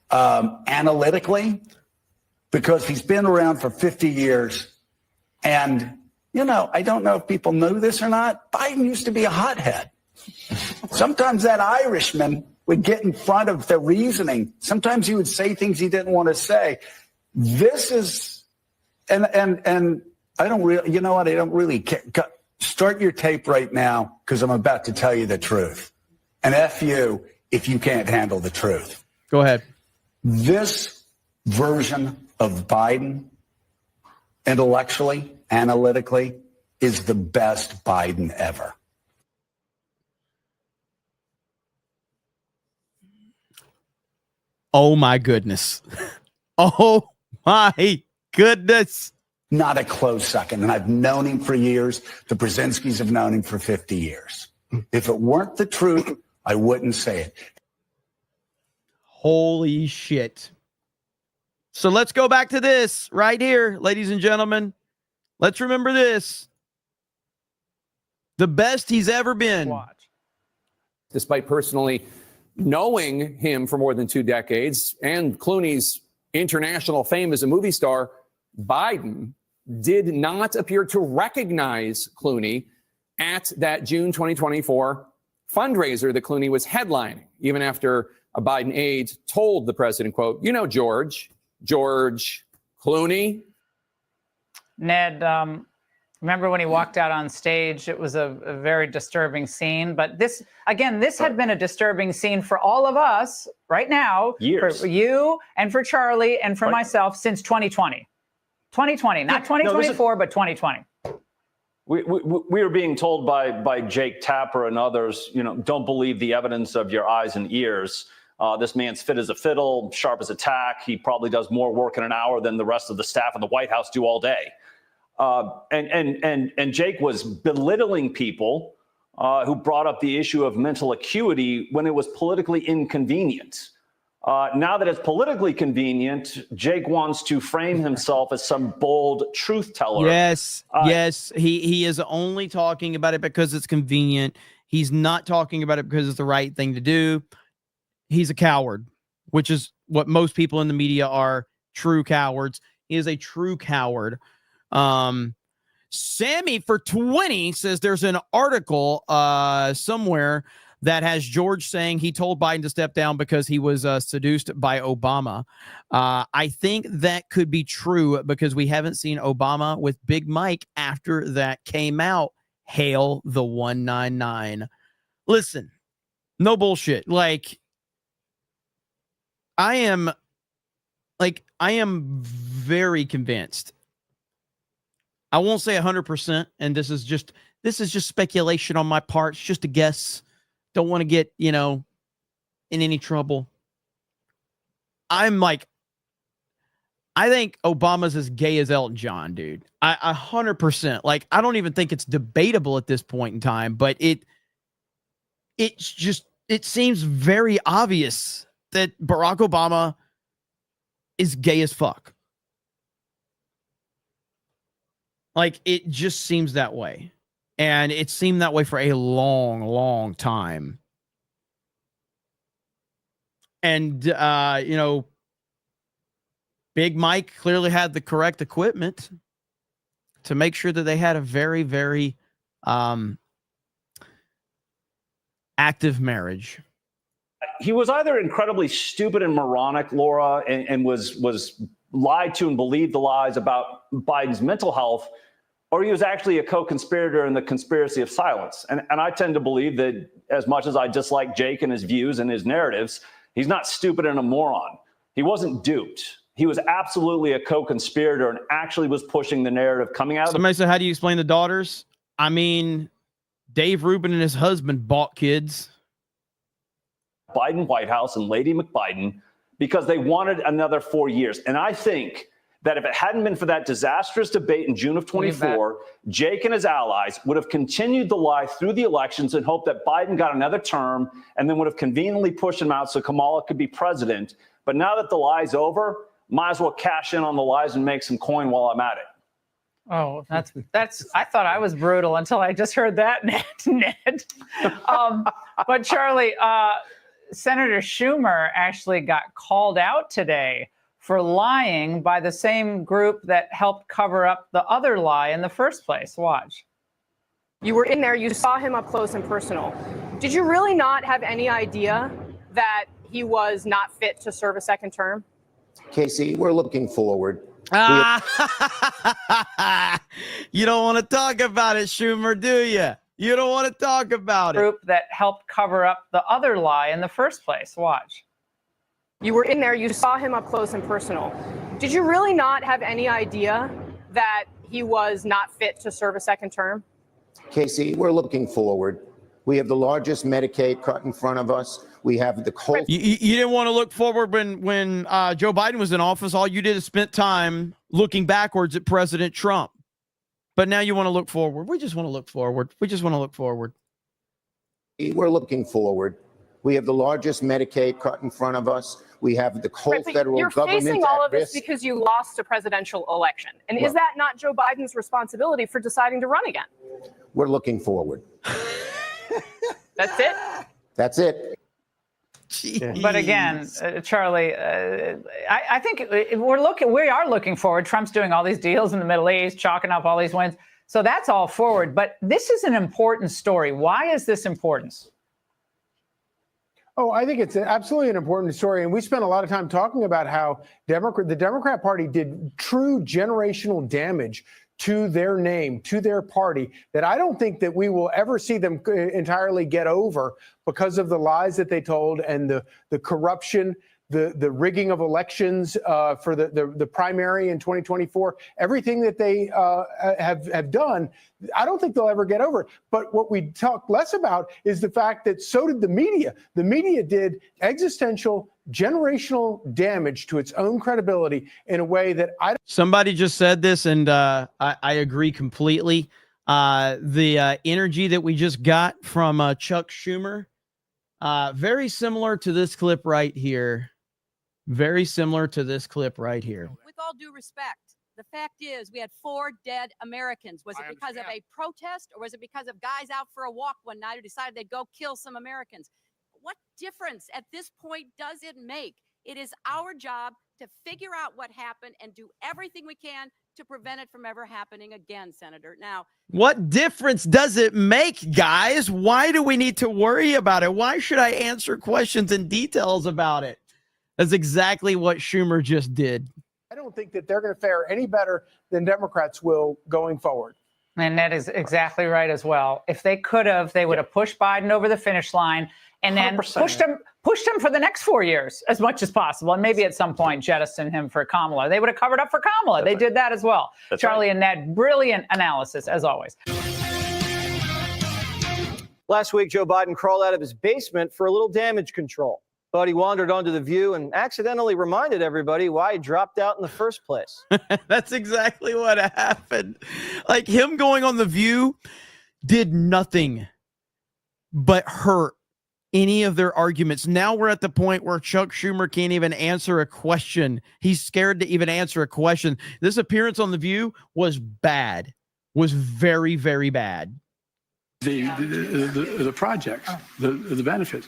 analytically, because he's been around for 50 years. And, I don't know if people know this or not, Biden used to be a hothead. Sometimes that Irishman would get in front of the reasoning. Sometimes he would say things he didn't want to say. This is, and I don't really, I don't really care. Start your tape right now, because I'm about to tell you the truth. And F you if you can't handle the truth. Go ahead. This version of Biden, intellectually, analytically, is the best Biden ever. Oh my goodness. Oh my goodness. Not a close second. And I've known him for years. The Brzezinskis have known him for 50 years. If it weren't the truth, I wouldn't say it. Holy shit. So let's go back to this right here, ladies and gentlemen. Let's remember this. The best he's ever been. Watch. Despite personally knowing him for more than 2 decades and Clooney's international fame as a movie star, Biden did not appear to recognize Clooney at that June 2024 fundraiser that Clooney was headlining, even after a Biden aide told the president, quote, George Clooney. Ned, remember when he walked out on stage? It was a very disturbing scene. But this had been a disturbing scene for all of us right now. Years. For you and for Charlie and for myself since 2020. 2020, not 2024, but 2020. We were being told by Jake Tapper and others, don't believe the evidence of your eyes and ears. This man's fit as a fiddle, sharp as a tack. He probably does more work in an hour than the rest of the staff in the White House do all day. And Jake was belittling people who brought up the issue of mental acuity when it was politically inconvenient. Now that it's politically convenient, Jake wants to frame himself as some bold truth teller. Yes, yes. He is only talking about it because it's convenient. He's not talking about it because it's the right thing to do. He's a coward, which is what most people in the media are, true cowards. He is a true coward. Sammy for 20 says there's an article somewhere that has George saying he told Biden to step down because he was seduced by Obama. I think that could be true because we haven't seen Obama with Big Mike after that came out. Hail the 199. Listen, no bullshit. I am very convinced. I won't say 100%, and this is just speculation on my part. It's just a guess. Don't want to get, in any trouble. I think Obama's as gay as Elton John, dude. 100%. I don't even think it's debatable at this point in time, but it seems very obvious that Barack Obama is gay as fuck. It just seems that way. And it seemed that way for a long, long time. And, Big Mike clearly had the correct equipment to make sure that they had a very, very active marriage. He was either incredibly stupid and moronic, Laura, and was lied to and believed the lies about Biden's mental health, or he was actually a co-conspirator in the conspiracy of silence. And I tend to believe that as much as I dislike Jake and his views and his narratives, he's not stupid and a moron. He wasn't duped. He was absolutely a co-conspirator and actually was pushing the narrative coming out of Somebody said, how do you explain the daughters? I mean, Dave Rubin and his husband bought kids. Biden White House and Lady McBiden because they wanted another 4 years. And I think that if it hadn't been for that disastrous debate in June of 24, Jake and his allies would have continued the lie through the elections and hoped that Biden got another term and then would have conveniently pushed him out so Kamala could be president. But now that the lie's over, might as well cash in on the lies and make some coin while I'm at it. Oh, that's. I thought I was brutal until I just heard that, Ned. But Charlie, Senator Schumer actually got called out today for lying by the same group that helped cover up the other lie in the first place. Watch. You were in there, you saw him up close and personal. Did you really not have any idea that he was not fit to serve a second term? Casey, we're looking forward. You don't want to talk about it, Schumer, do you? You don't want to talk about it. Group that helped cover up the other lie in the first place. Watch. You were in there, you saw him up close and personal. Did you really not have any idea that he was not fit to serve a second term? Casey, we're looking forward. We have the largest Medicaid cut in front of us. We have the whole. You didn't want to look forward when Joe Biden was in office. All you did is spend time looking backwards at President Trump. But now you want to look forward. We just want to look forward. We just want to look forward. We're looking forward. We have the largest Medicaid cut in front of us. We have the whole federal you're government facing all at of this risk. because you lost a presidential election. And is that not Joe Biden's responsibility for deciding to run again? We're looking forward. That's it? That's it. Jeez. But again, Charlie, I think we are looking forward. Trump's doing all these deals in the Middle East, chalking up all these wins. So that's all forward. But this is an important story. Why is this important? Oh, I think it's absolutely an important story. And we spent a lot of time talking about how the Democrat Party did true generational damage to their name, to their party, that I don't think that we will ever see them entirely get over because of the lies that they told and the corruption, the rigging of elections for the primary in 2024, everything that they have done. I don't think they'll ever get over it. But what we talk less about is the fact that so did the media. The media did existential, generational damage to its own credibility in a way that Somebody just said this, and I agree completely. The energy that we just got from Chuck Schumer, very similar to this clip right here. Very similar to this clip right here. With all due respect, the fact is we had 4 dead Americans. Was it because of a protest or was it because of guys out for a walk one night who decided they'd go kill some Americans? What difference at this point does it make? It is our job to figure out what happened and do everything we can to prevent it from ever happening again, Senator. Now, what difference does it make, guys? Why do we need to worry about it? Why should I answer questions and details about it? That's exactly what Schumer just did. I don't think that they're going to fare any better than Democrats will going forward. And that is exactly right as well. If they could have, they would have pushed Biden over the finish line and then 100%. pushed him for the next 4 years as much as possible. And maybe at some point jettison him for Kamala. They would have covered up for Kamala. They did that as well. That's Charlie right. and Ned, brilliant analysis as always. Last week, Joe Biden crawled out of his basement for a little damage control. But he wandered onto The View and accidentally reminded everybody why he dropped out in the first place. That's exactly what happened. Like, him going on The View did nothing but hurt any of their arguments. Now we're at the point where Chuck Schumer can't even answer a question. He's scared to even answer a question. This appearance on The View was bad, was very, very bad. The projects, the benefits.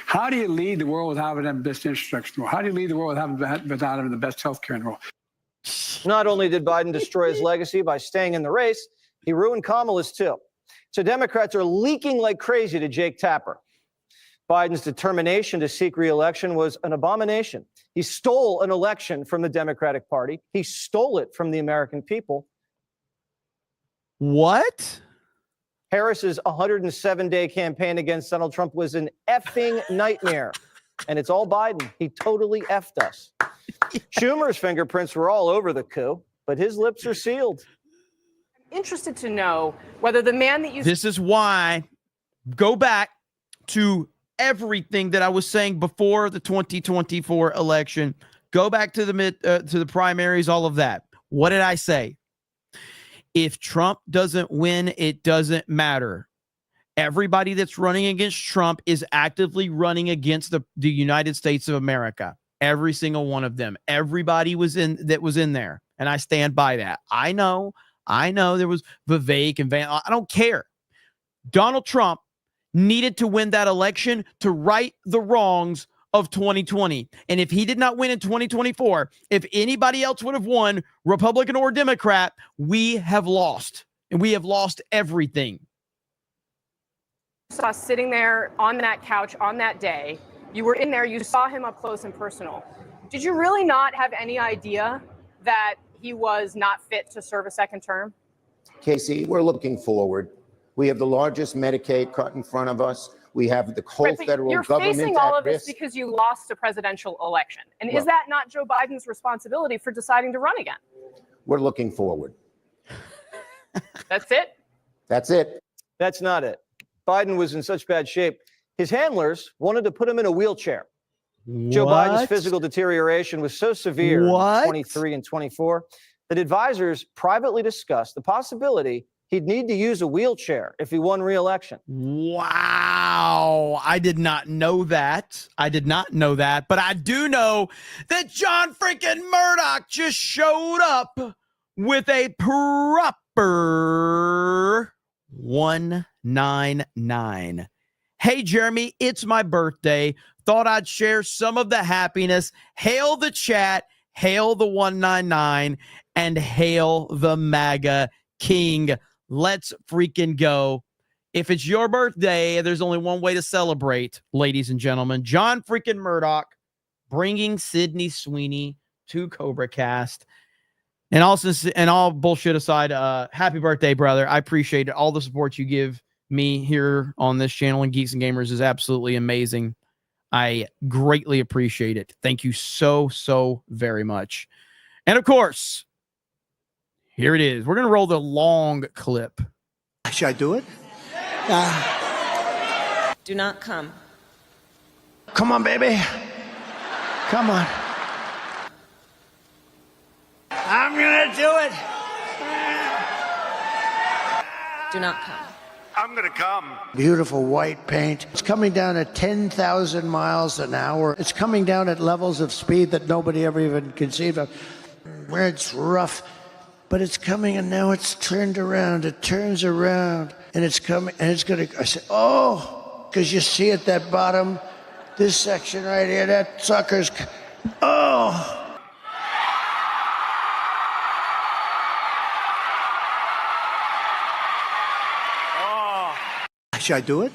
How do you lead the world without having the best infrastructure in the world? How do you lead the world without having the best healthcare in the world? Not only did Biden destroy his legacy by staying in the race, he ruined Kamala's too. So Democrats are leaking like crazy to Jake Tapper. Biden's determination to seek re-election was an abomination. He stole an election from the Democratic Party. He stole it from the American people. What? Harris's 107-day campaign against Donald Trump was an effing nightmare. And it's all Biden. He totally effed us. Schumer's fingerprints were all over the coup, but his lips are sealed. I'm interested to know whether the man that you... This is why, go back to everything that I was saying before the 2024 election. Go back to the primaries, all of that. What did I say? If Trump doesn't win, it doesn't matter. Everybody that's running against Trump is actively running against the United States of America. Every single one of them. Everybody was in there. And I stand by that. I know there was Vivek and Van. I don't care. Donald Trump needed to win that election to right the wrongs of 2020. And if he did not win in 2024, if anybody else would have won, Republican or Democrat, we have lost. And we have lost everything. saw sitting there on that couch on that day. You were in there. You saw him up close and personal. Did you really not have any idea that he was not fit to serve a second term? Casey, we're looking forward. We have the largest Medicaid cut in front of us. We have the whole federal You're government facing all at of this risk. because you lost a presidential election. And Well- is that not Joe Biden's responsibility for deciding to run again? We're looking forward. That's it? That's it. That's not it. Biden was in such bad shape. His handlers wanted to put him in a wheelchair. Joe Biden's physical deterioration was so severe in 23 and 24 that advisors privately discussed the possibility he'd need to use a wheelchair if he won re-election. Wow. I did not know that. But I do know that John freaking Murdoch just showed up with a proper 199. Hey, Jeremy, it's my birthday. Thought I'd share some of the happiness. Hail the chat, hail the 199, and hail the MAGA King. Let's freaking go. If it's your birthday, there's only one way to celebrate, ladies and gentlemen. John freaking Murdoch bringing Sydney Sweeney to CobraCast. And also, and all bullshit aside, happy birthday, brother. I appreciate it. All the support you give me here on this channel and Geeks and Gamers is absolutely amazing. I greatly appreciate it. Thank you so, so very much. And of course, here it is. We're going to roll the long clip. Should I do it? Do not come. Come on, baby. Come on. I'm gonna do it. Do not come. I'm going to come. Beautiful white paint. It's coming down at 10,000 miles an hour. It's coming down at levels of speed that nobody ever even conceived of. Where it's rough, but it's coming, and now it's turned around. It turns around, and it's coming, and it's going to, I said, oh, because you see at that bottom, this section right here, that sucker's, oh. Should I do it?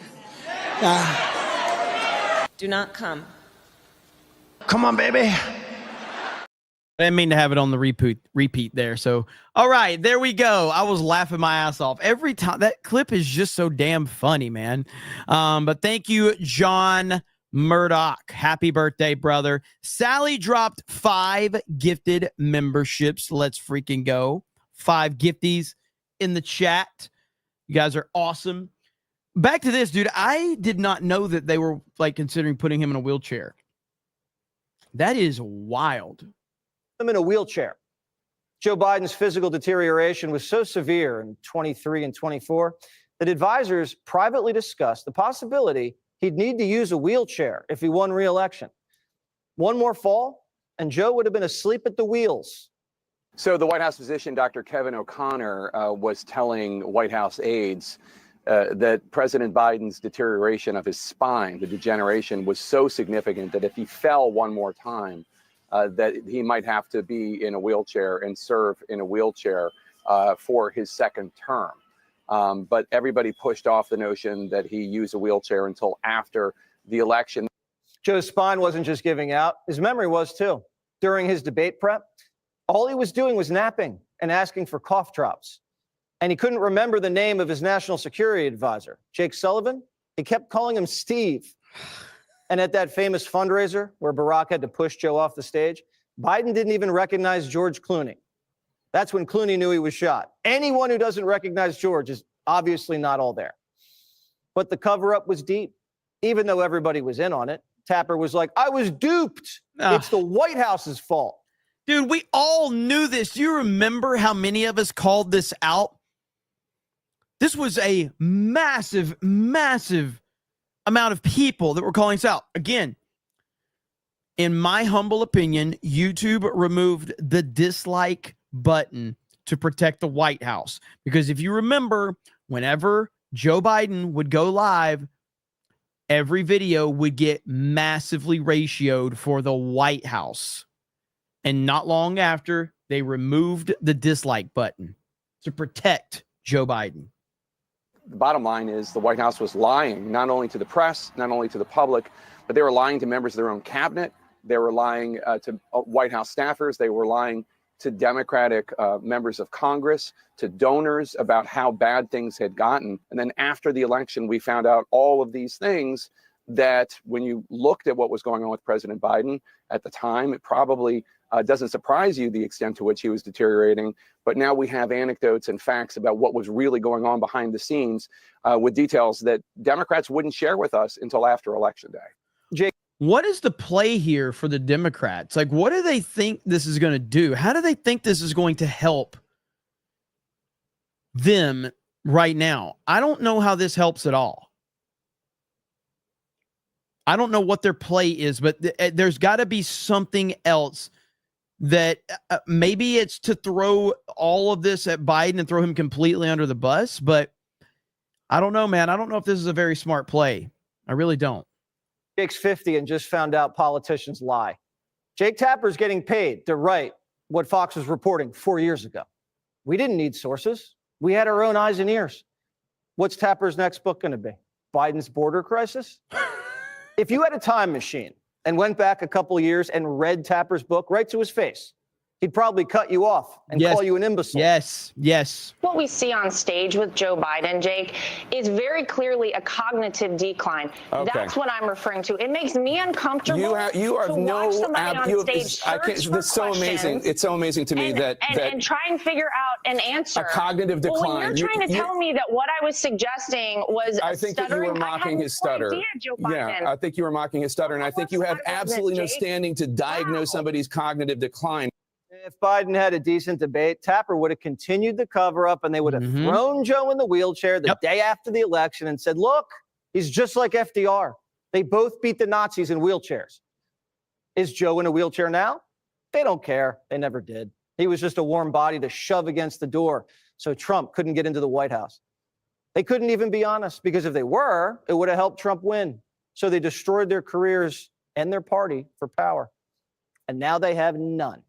Do not come. Come on, baby. I didn't mean to have it on the repeat there. So, all right, there we go. I was laughing my ass off every time. That clip is just so damn funny, man. But thank you, John Murdoch. Happy birthday, brother. Sally dropped 5 gifted memberships. Let's freaking go. 5 gifties in the chat. You guys are awesome. Back to this, dude. I did not know that they were like considering putting him in a wheelchair. That is wild. Him in a wheelchair. Joe Biden's physical deterioration was so severe in 23 and 24 that advisors privately discussed the possibility he'd need to use a wheelchair if he won re-election. One more fall, and Joe would have been asleep at the wheels. So the White House physician, Dr. Kevin O'Connor, was telling White House aides that President Biden's deterioration of his spine, the degeneration, was so significant that if he fell one more time, that he might have to be in a wheelchair and serve in a wheelchair for his second term. But everybody pushed off the notion that he use a wheelchair until after the election. Joe's spine wasn't just giving out. His memory was too. During his debate prep, all he was doing was napping and asking for cough drops. And he couldn't remember the name of his national security advisor, Jake Sullivan. He kept calling him Steve. And at that famous fundraiser where Barack had to push Joe off the stage, Biden didn't even recognize George Clooney. That's when Clooney knew he was shot. Anyone who doesn't recognize George is obviously not all there. But the cover-up was deep. Even though everybody was in on it, Tapper was like, I was duped. It's the White House's fault. Dude, we all knew this. Do you remember how many of us called this out? This was a massive, massive amount of people that were calling this out. Again, in my humble opinion, YouTube removed the dislike button to protect the White House. Because if you remember, whenever Joe Biden would go live, every video would get massively ratioed for the White House. And not long after, they removed the dislike button to protect Joe Biden. The bottom line is the White House was lying, not only to the press, not only to the public, but they were lying to members of their own cabinet. They were lying to White House staffers. They were lying to Democratic members of Congress, to donors about how bad things had gotten. And then after the election, we found out all of these things that when you looked at what was going on with President Biden at the time, it probably doesn't surprise you the extent to which he was deteriorating. But now we have anecdotes and facts about what was really going on behind the scenes with details that Democrats wouldn't share with us until after Election Day. Jake, what is the play here for the Democrats? Like, what do they think this is going to do? How do they think this is going to help them right now? I don't know how this helps at all. I don't know what their play is, but there's got to be something else that maybe it's to throw all of this at Biden and throw him completely under the bus. But I don't know, man. I don't know if this is a very smart play. I really don't. Jake's 50 and just found out politicians lie. Jake Tapper's getting paid to write what Fox was reporting 4 years ago. We didn't need sources. We had our own eyes and ears. What's Tapper's next book going to be? Biden's border crisis? If you had a time machine and went back a couple of years and read Tapper's book right to his face, he'd probably cut you off and call you an imbecile. Yes. What we see on stage with Joe Biden, Jake, is very clearly a cognitive decline. Okay. That's what I'm referring to. It makes me uncomfortable. You are to watch somebody on stage It's so amazing. It's so amazing to me that try and figure out an answer. A cognitive decline. Well, when you're trying to tell me that what I was suggesting was I think that you were mocking his stutter. Yeah, I think you were mocking his stutter, and I think you have absolutely no standing to diagnose somebody's cognitive decline. If Biden had a decent debate, Tapper would have continued the cover up and they would have thrown Joe in the wheelchair the day after the election and said, look, he's just like FDR. They both beat the Nazis in wheelchairs. Is Joe in a wheelchair now? They don't care. They never did. He was just a warm body to shove against the door so Trump couldn't get into the White House. They couldn't even be honest, because if they were, it would have helped Trump win. So they destroyed their careers and their party for power. And now they have none.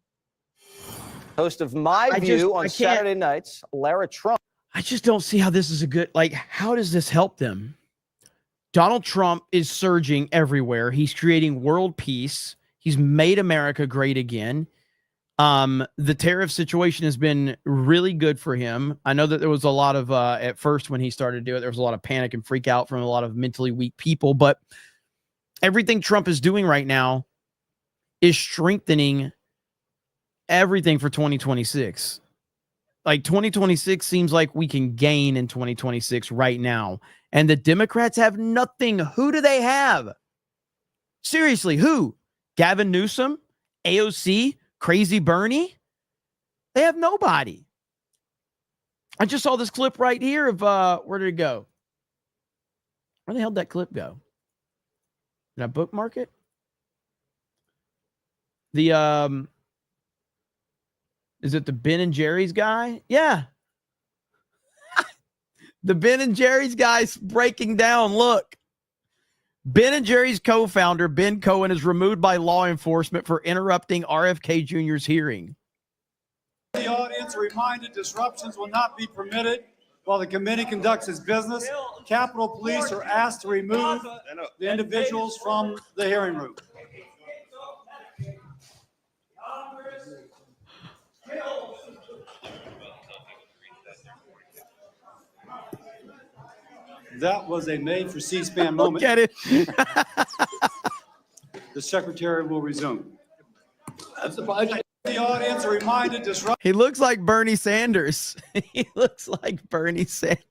Host of My View on Saturday nights, Lara Trump. I just don't see how this is a good, like, how does this help them? Donald Trump is surging everywhere. He's creating world peace. He's made America great again. The tariff situation has been really good for him. I know that there was a lot of, at first when he started to do it, there was a lot of panic and freak out from a lot of mentally weak people, but everything Trump is doing right now is strengthening everything for 2026. Like 2026 seems like we can gain in 2026 right now. And the Democrats have nothing. Who do they have? Seriously, who? Gavin Newsom? AOC? Crazy Bernie? They have nobody. I just saw this clip right here of, where did it go? Where the hell did that clip go? Did I bookmark it? The, is it the Ben and Jerry's guy? Yeah. The Ben and Jerry's guy's breaking down. Look. Ben and Jerry's co-founder, Ben Cohen, is removed by law enforcement for interrupting RFK Jr.'s hearing. The audience are reminded disruptions will not be permitted while the committee conducts its business. Capitol Police are asked to remove the individuals from the hearing room. That was a made for C-SPAN moment. Get it? The secretary will resume. The audience are reminded disrupt. He looks like Bernie Sanders. He looks like Bernie Sanders.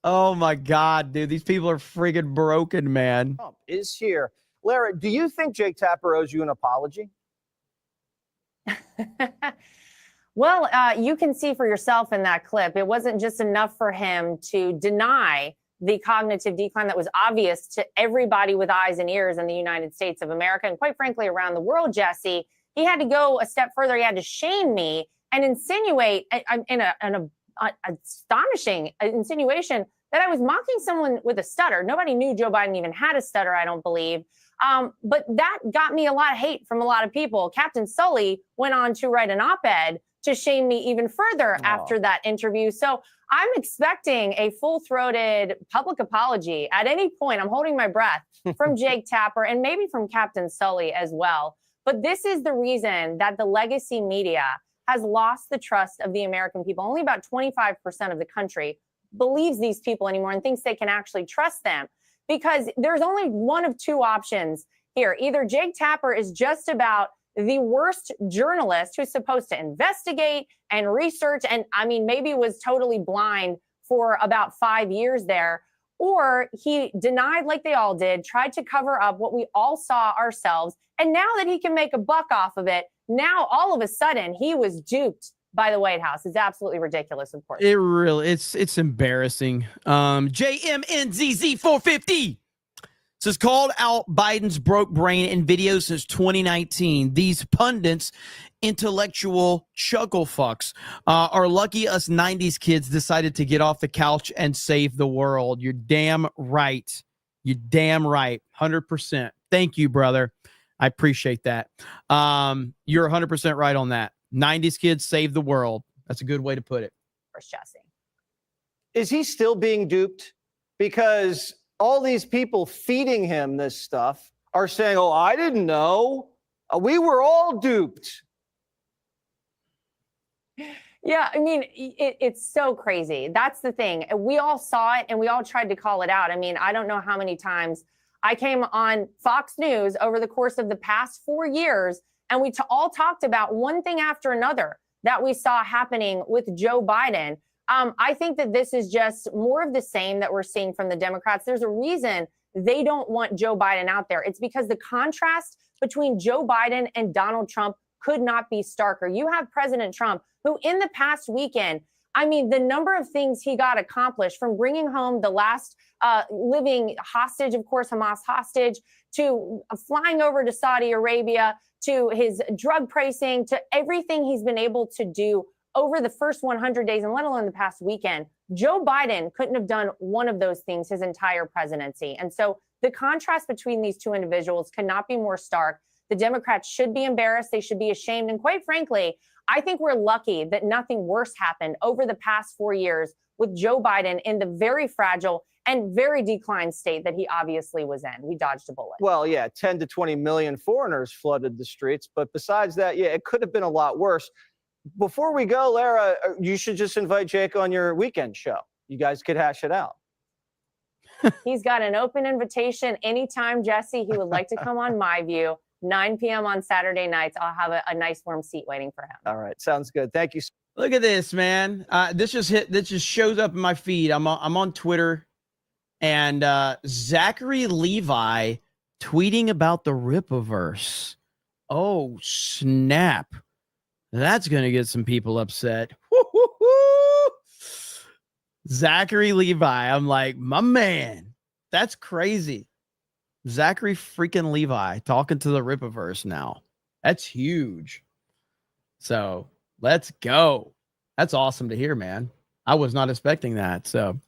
Oh my God, dude. These people are friggin' broken, man. Trump is here. Lara, do you think Jake Tapper owes you an apology? Well, you can see for yourself in that clip, it wasn't just enough for him to deny the cognitive decline that was obvious to everybody with eyes and ears in the United States of America and quite frankly around the world, Jesse. He had to go a step further. He had to shame me and insinuate in an astonishing insinuation that I was mocking someone with a stutter. Nobody knew Joe Biden even had a stutter, I don't believe. But that got me a lot of hate from a lot of people. Captain Sully went on to write an op-ed to shame me even further after that interview. So I'm expecting a full-throated public apology at any point. I'm holding my breath from Jake Tapper and maybe from Captain Sully as well. But this is the reason that the legacy media has lost the trust of the American people. Only about 25% of the country believes these people anymore and thinks they can actually trust them, because there's only one of two options here. Either Jake Tapper is just about the worst journalist who's supposed to investigate and research, and I mean, maybe was totally blind for about 5 years there, or he denied like they all did, tried to cover up what we all saw ourselves. And now that he can make a buck off of it, now all of a sudden he was duped by the White House. It's absolutely ridiculous, of course. It really, it's embarrassing. JMNZZ450 says called out Biden's broke brain in videos since 2019. These pundits, intellectual chuckle fucks, are lucky us 90s kids decided to get off the couch and save the world. You're damn right. You're damn right. 100%. Thank you, brother. I appreciate that. You're 100% right on that. 90s kids save the world. That's a good way to put it. First, Jesse. Is he still being duped? Because all these people feeding him this stuff are saying, oh, I didn't know. We were all duped. Yeah, I mean, it's so crazy. That's the thing. We all saw it and we all tried to call it out. I mean, I don't know how many times I came on Fox News over the course of the past 4 years, and we all talked about one thing after another that we saw happening with Joe Biden. I think that this is just more of the same that we're seeing from the Democrats. There's a reason they don't want Joe Biden out there. It's because the contrast between Joe Biden and Donald Trump could not be starker. You have President Trump, who in the past weekend, I mean, the number of things he got accomplished, from bringing home the last living hostage, of course, Hamas hostage, to flying over to Saudi Arabia, to his drug pricing, to everything he's been able to do over the first 100 days, and let alone the past weekend. Joe Biden couldn't have done one of those things his entire presidency. And so the contrast between these two individuals cannot be more stark. The Democrats should be embarrassed. They should be ashamed. And quite frankly, I think we're lucky that nothing worse happened over the past 4 years with Joe Biden in the very fragile and very declined state that he obviously was in. We dodged a bullet. Well, yeah, 10 to 20 million foreigners flooded the streets. But besides that, yeah, it could have been a lot worse. Before we go, Lara, you should just invite Jake on your weekend show. You guys could hash it out. He's got an open invitation anytime, Jesse, he would like to come on My View, 9 p.m. on Saturday nights. I'll have a nice warm seat waiting for him. All right. Sounds good. Thank you. Look at this, man. This just shows up in my feed. I'm on Twitter, and Zachary Levi tweeting about the Rippaverse. Oh, snap. That's going to get some people upset. Woo-hoo-hoo. Zachary Levi. I'm like, my man, that's crazy. Zachary freaking Levi talking to the Rippaverse now. That's huge. So let's go. That's awesome to hear, man. I was not expecting that. So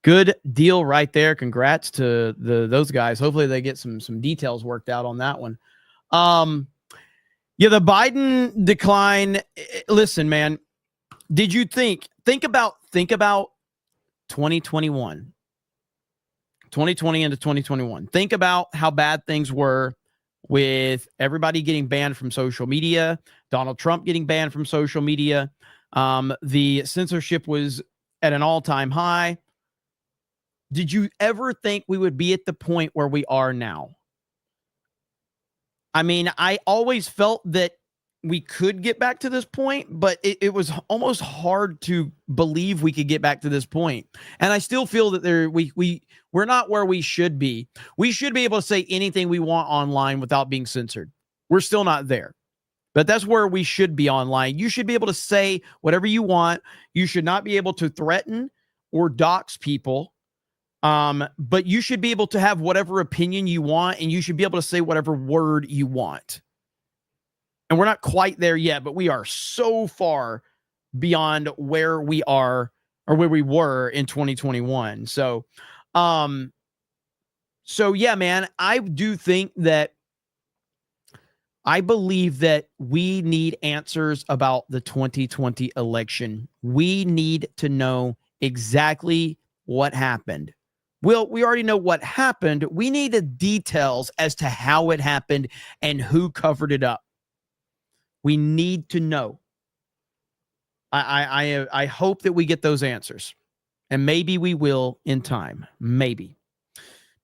good deal right there. Congrats to those guys. Hopefully they get some details worked out on that one. Yeah, the Biden decline. Listen, man, did you think about 2021, 2020 into 2021. Think about how bad things were with everybody getting banned from social media, Donald Trump getting banned from social media. The censorship was at an all-time high. Did you ever think we would be at the point where we are now? I mean, I always felt that we could get back to this point, but it was almost hard to believe we could get back to this point. And I still feel that we're not where we should be. We should be able to say anything we want online without being censored. We're still not there. But that's where we should be online. You should be able to say whatever you want. You should not be able to threaten or dox people. But you should be able to have whatever opinion you want, and you should be able to say whatever word you want. And we're not quite there yet, but we are so far beyond where we are or where we were in 2021. So yeah, man, I believe that we need answers about the 2020 election. We need to know exactly what happened. Well, we already know what happened. We need the details as to how it happened and who covered it up. We need to know. I hope that we get those answers. And maybe we will in time. Maybe.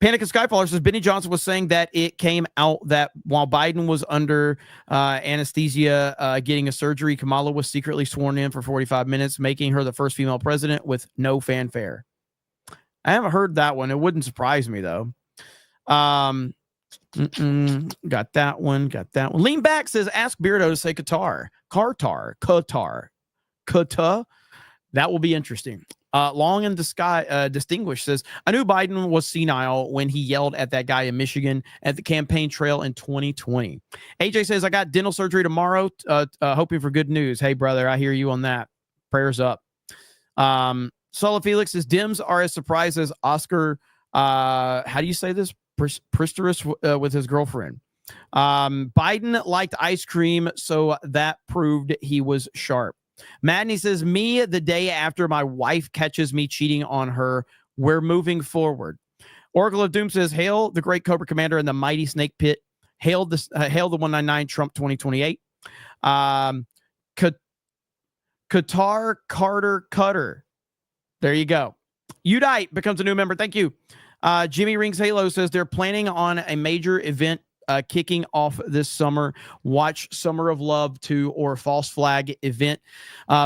Panic and Skyfaller says Benny Johnson was saying that it came out that while Biden was under anesthesia getting a surgery, Kamala was secretly sworn in for 45 minutes, making her the first female president with no fanfare. I haven't heard that one. It wouldn't surprise me, though. Got that one. Lean Back says, ask Beardo to say Qatar. That will be interesting. Long and Distinguished says, I knew Biden was senile when he yelled at that guy in Michigan at the campaign trail in 2020. AJ says, I got dental surgery tomorrow, hoping for good news. Hey, brother, I hear you on that. Prayers up. Sula Felix says, Dems are as surprised as Oscar, how do you say this? Pistorius with his girlfriend. Biden liked ice cream, so that proved he was sharp. Madney says, me the day after my wife catches me cheating on her, we're moving forward. Oracle of Doom says, hail the great Cobra Commander in the mighty snake pit. Hail the 199 Trump 2028. Qatar Carter Cutter. There you go. Udite becomes a new member. Thank you. Jimmy Rings Halo says they're planning on a major event kicking off this summer. Watch Summer of Love 2 or False Flag event.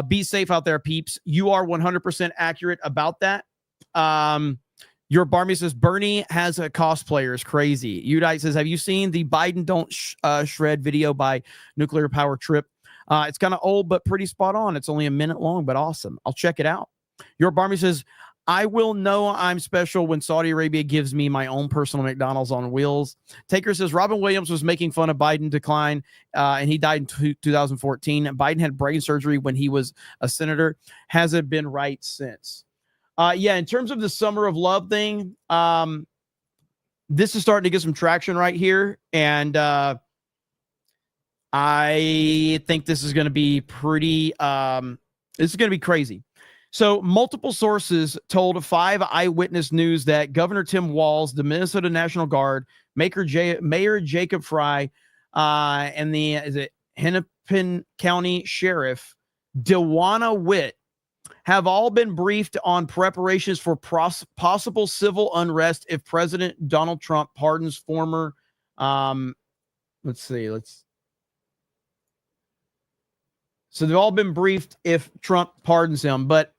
Be safe out there, peeps. You are 100% accurate about that. Your Barmy says Bernie has a cosplayer is crazy. Udite says, have you seen the Biden don't shred video by Nuclear Power Trip? It's kind of old, but pretty spot on. It's only a minute long, but awesome. I'll check it out. Your Barmy says, I will know I'm special when Saudi Arabia gives me my own personal McDonald's on wheels. Taker says Robin Williams was making fun of Biden decline, and he died in 2014. Biden had brain surgery when he was a senator. Hasn't been right since. Yeah, in terms of the Summer of Love thing, this is starting to get some traction right here. And I think this is going to be pretty, this is going to be crazy. So multiple sources told 5 Eyewitness News that Governor Tim Walz, the Minnesota National Guard, Mayor Jacob Fry, and the Hennepin County Sheriff Dewana Witt have all been briefed on preparations for possible civil unrest if President Donald Trump pardons former, so they've all been briefed if Trump pardons him. But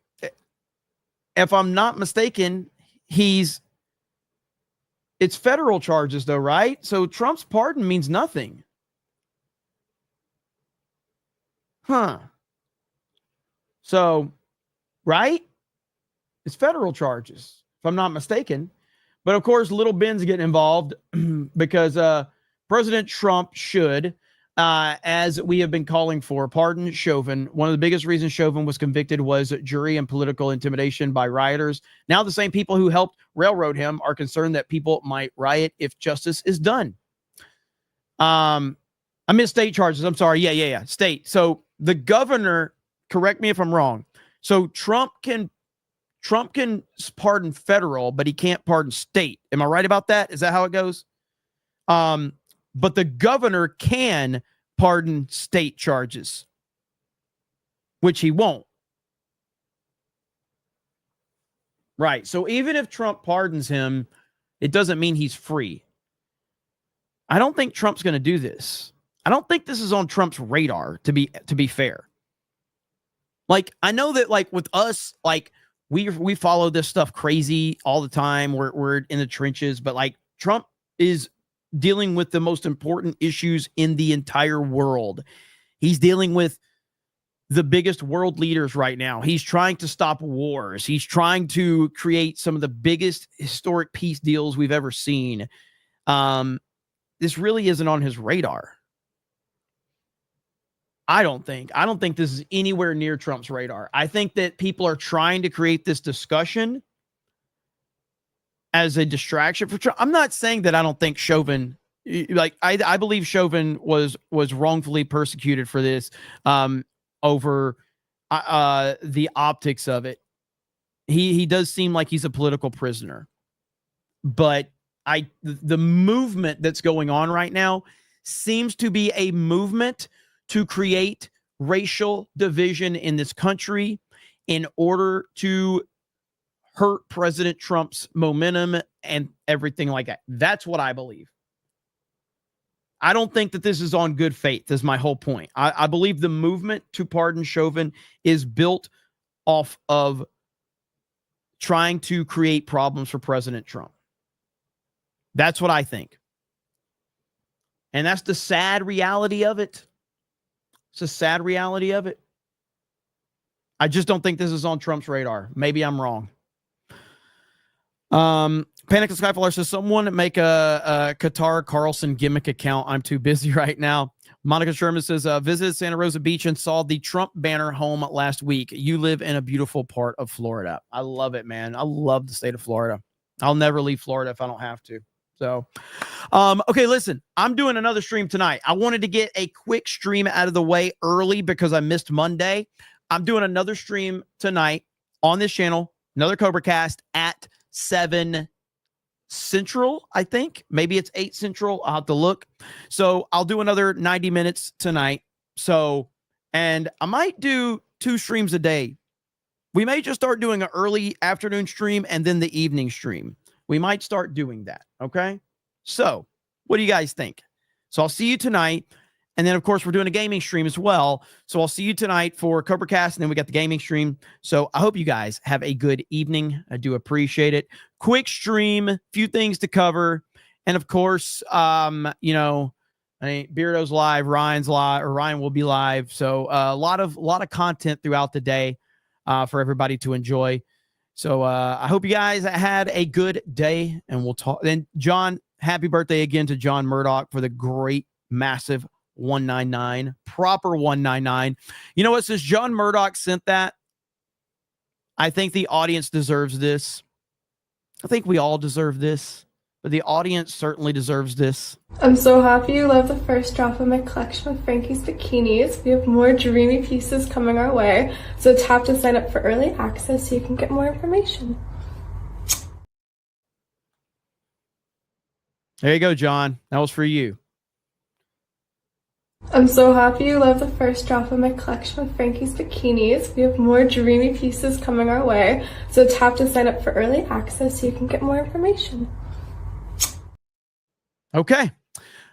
if I'm not mistaken, it's federal charges though, right? So Trump's pardon means nothing. Huh. So, right? It's federal charges, if I'm not mistaken. But of course, little Ben's getting involved because President Trump should, as we have been calling for, pardon Chauvin. One of the biggest reasons Chauvin was convicted was jury and political intimidation by rioters. Now the same people who helped railroad him are concerned that people might riot if justice is done. I meant state charges. I'm sorry. Yeah. State. So the governor, correct me if I'm wrong. So Trump can pardon federal, but he can't pardon state. Am I right about that? Is that how it goes? But the governor can pardon state charges, which he won't. Right. So even if Trump pardons him, it doesn't mean he's free. I don't think Trump's going to do this. I don't think this is on Trump's radar, to be fair. Like, I know that, like, with us, like, we follow this stuff crazy all the time. We're in the trenches, but like, Trump is dealing with the most important issues in the entire world. He's dealing with the biggest world leaders right now. He's trying to stop wars. He's trying to create some of the biggest historic peace deals we've ever seen. This really isn't on his radar. I don't think this is anywhere near Trump's radar. I think that people are trying to create this discussion as a distraction for Trump. I'm not saying that I don't think Chauvin, like, I believe Chauvin was wrongfully persecuted for this over the optics of it. He does seem like he's a political prisoner, but the movement that's going on right now seems to be a movement to create racial division in this country in order to hurt President Trump's momentum and everything like that. That's what I believe. I don't think that this is on good faith, is my whole point. I believe the movement to pardon Chauvin is built off of trying to create problems for President Trump. That's what I think. And that's the sad reality of it. It's a sad reality of it. I just don't think this is on Trump's radar. Maybe I'm wrong. Panic the Skyfaller says, someone make a Qatar Carlson gimmick account. I'm too busy right now. Monica Sherman says, visited Santa Rosa Beach and saw the Trump banner home last week. You live in a beautiful part of Florida. I love it, man. I love the state of Florida. I'll never leave Florida if I don't have to. So, okay, listen, I'm doing another stream tonight. I wanted to get a quick stream out of the way early because I missed Monday. I'm doing another stream tonight on this channel, another CobraCast at 7 Central, I think. Maybe it's 8 Central. I'll have to look. So I'll do another 90 minutes tonight. So, and I might do 2 streams a day. We may just start doing an early afternoon stream and then the evening stream. We might start doing that. Okay. So what do you guys think? So I'll see you tonight. And then, of course, we're doing a gaming stream as well. So I'll see you tonight for CobraCast, and then we got the gaming stream. So I hope you guys have a good evening. I do appreciate it. Quick stream, few things to cover. And, of course, Beardo's live, Ryan's live, or Ryan will be live. So a lot of content throughout the day for everybody to enjoy. So I hope you guys had a good day, and we'll talk. Then, John, happy birthday again to John Murdoch for the great, massive 199, proper 199. You know what? Since John Murdoch sent that, I think the audience deserves this. I think we all deserve this, but the audience certainly deserves this. I'm so happy you love the first drop of my collection of Frankie's bikinis. We have more dreamy pieces coming our way, so tap to sign up for early access so you can get more information. There you go, John. That was for you. I'm so happy you love the first drop of my collection of Frankie's bikinis. We have more dreamy pieces coming our way, so tap to sign up for early access so you can get more information. Okay.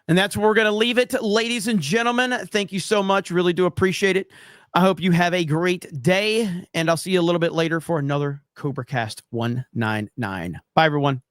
And that's where we're going to leave it. Ladies and gentlemen, thank you so much. Really do appreciate it. I hope you have a great day, and I'll see you a little bit later for another CobraCast 199. Bye, everyone.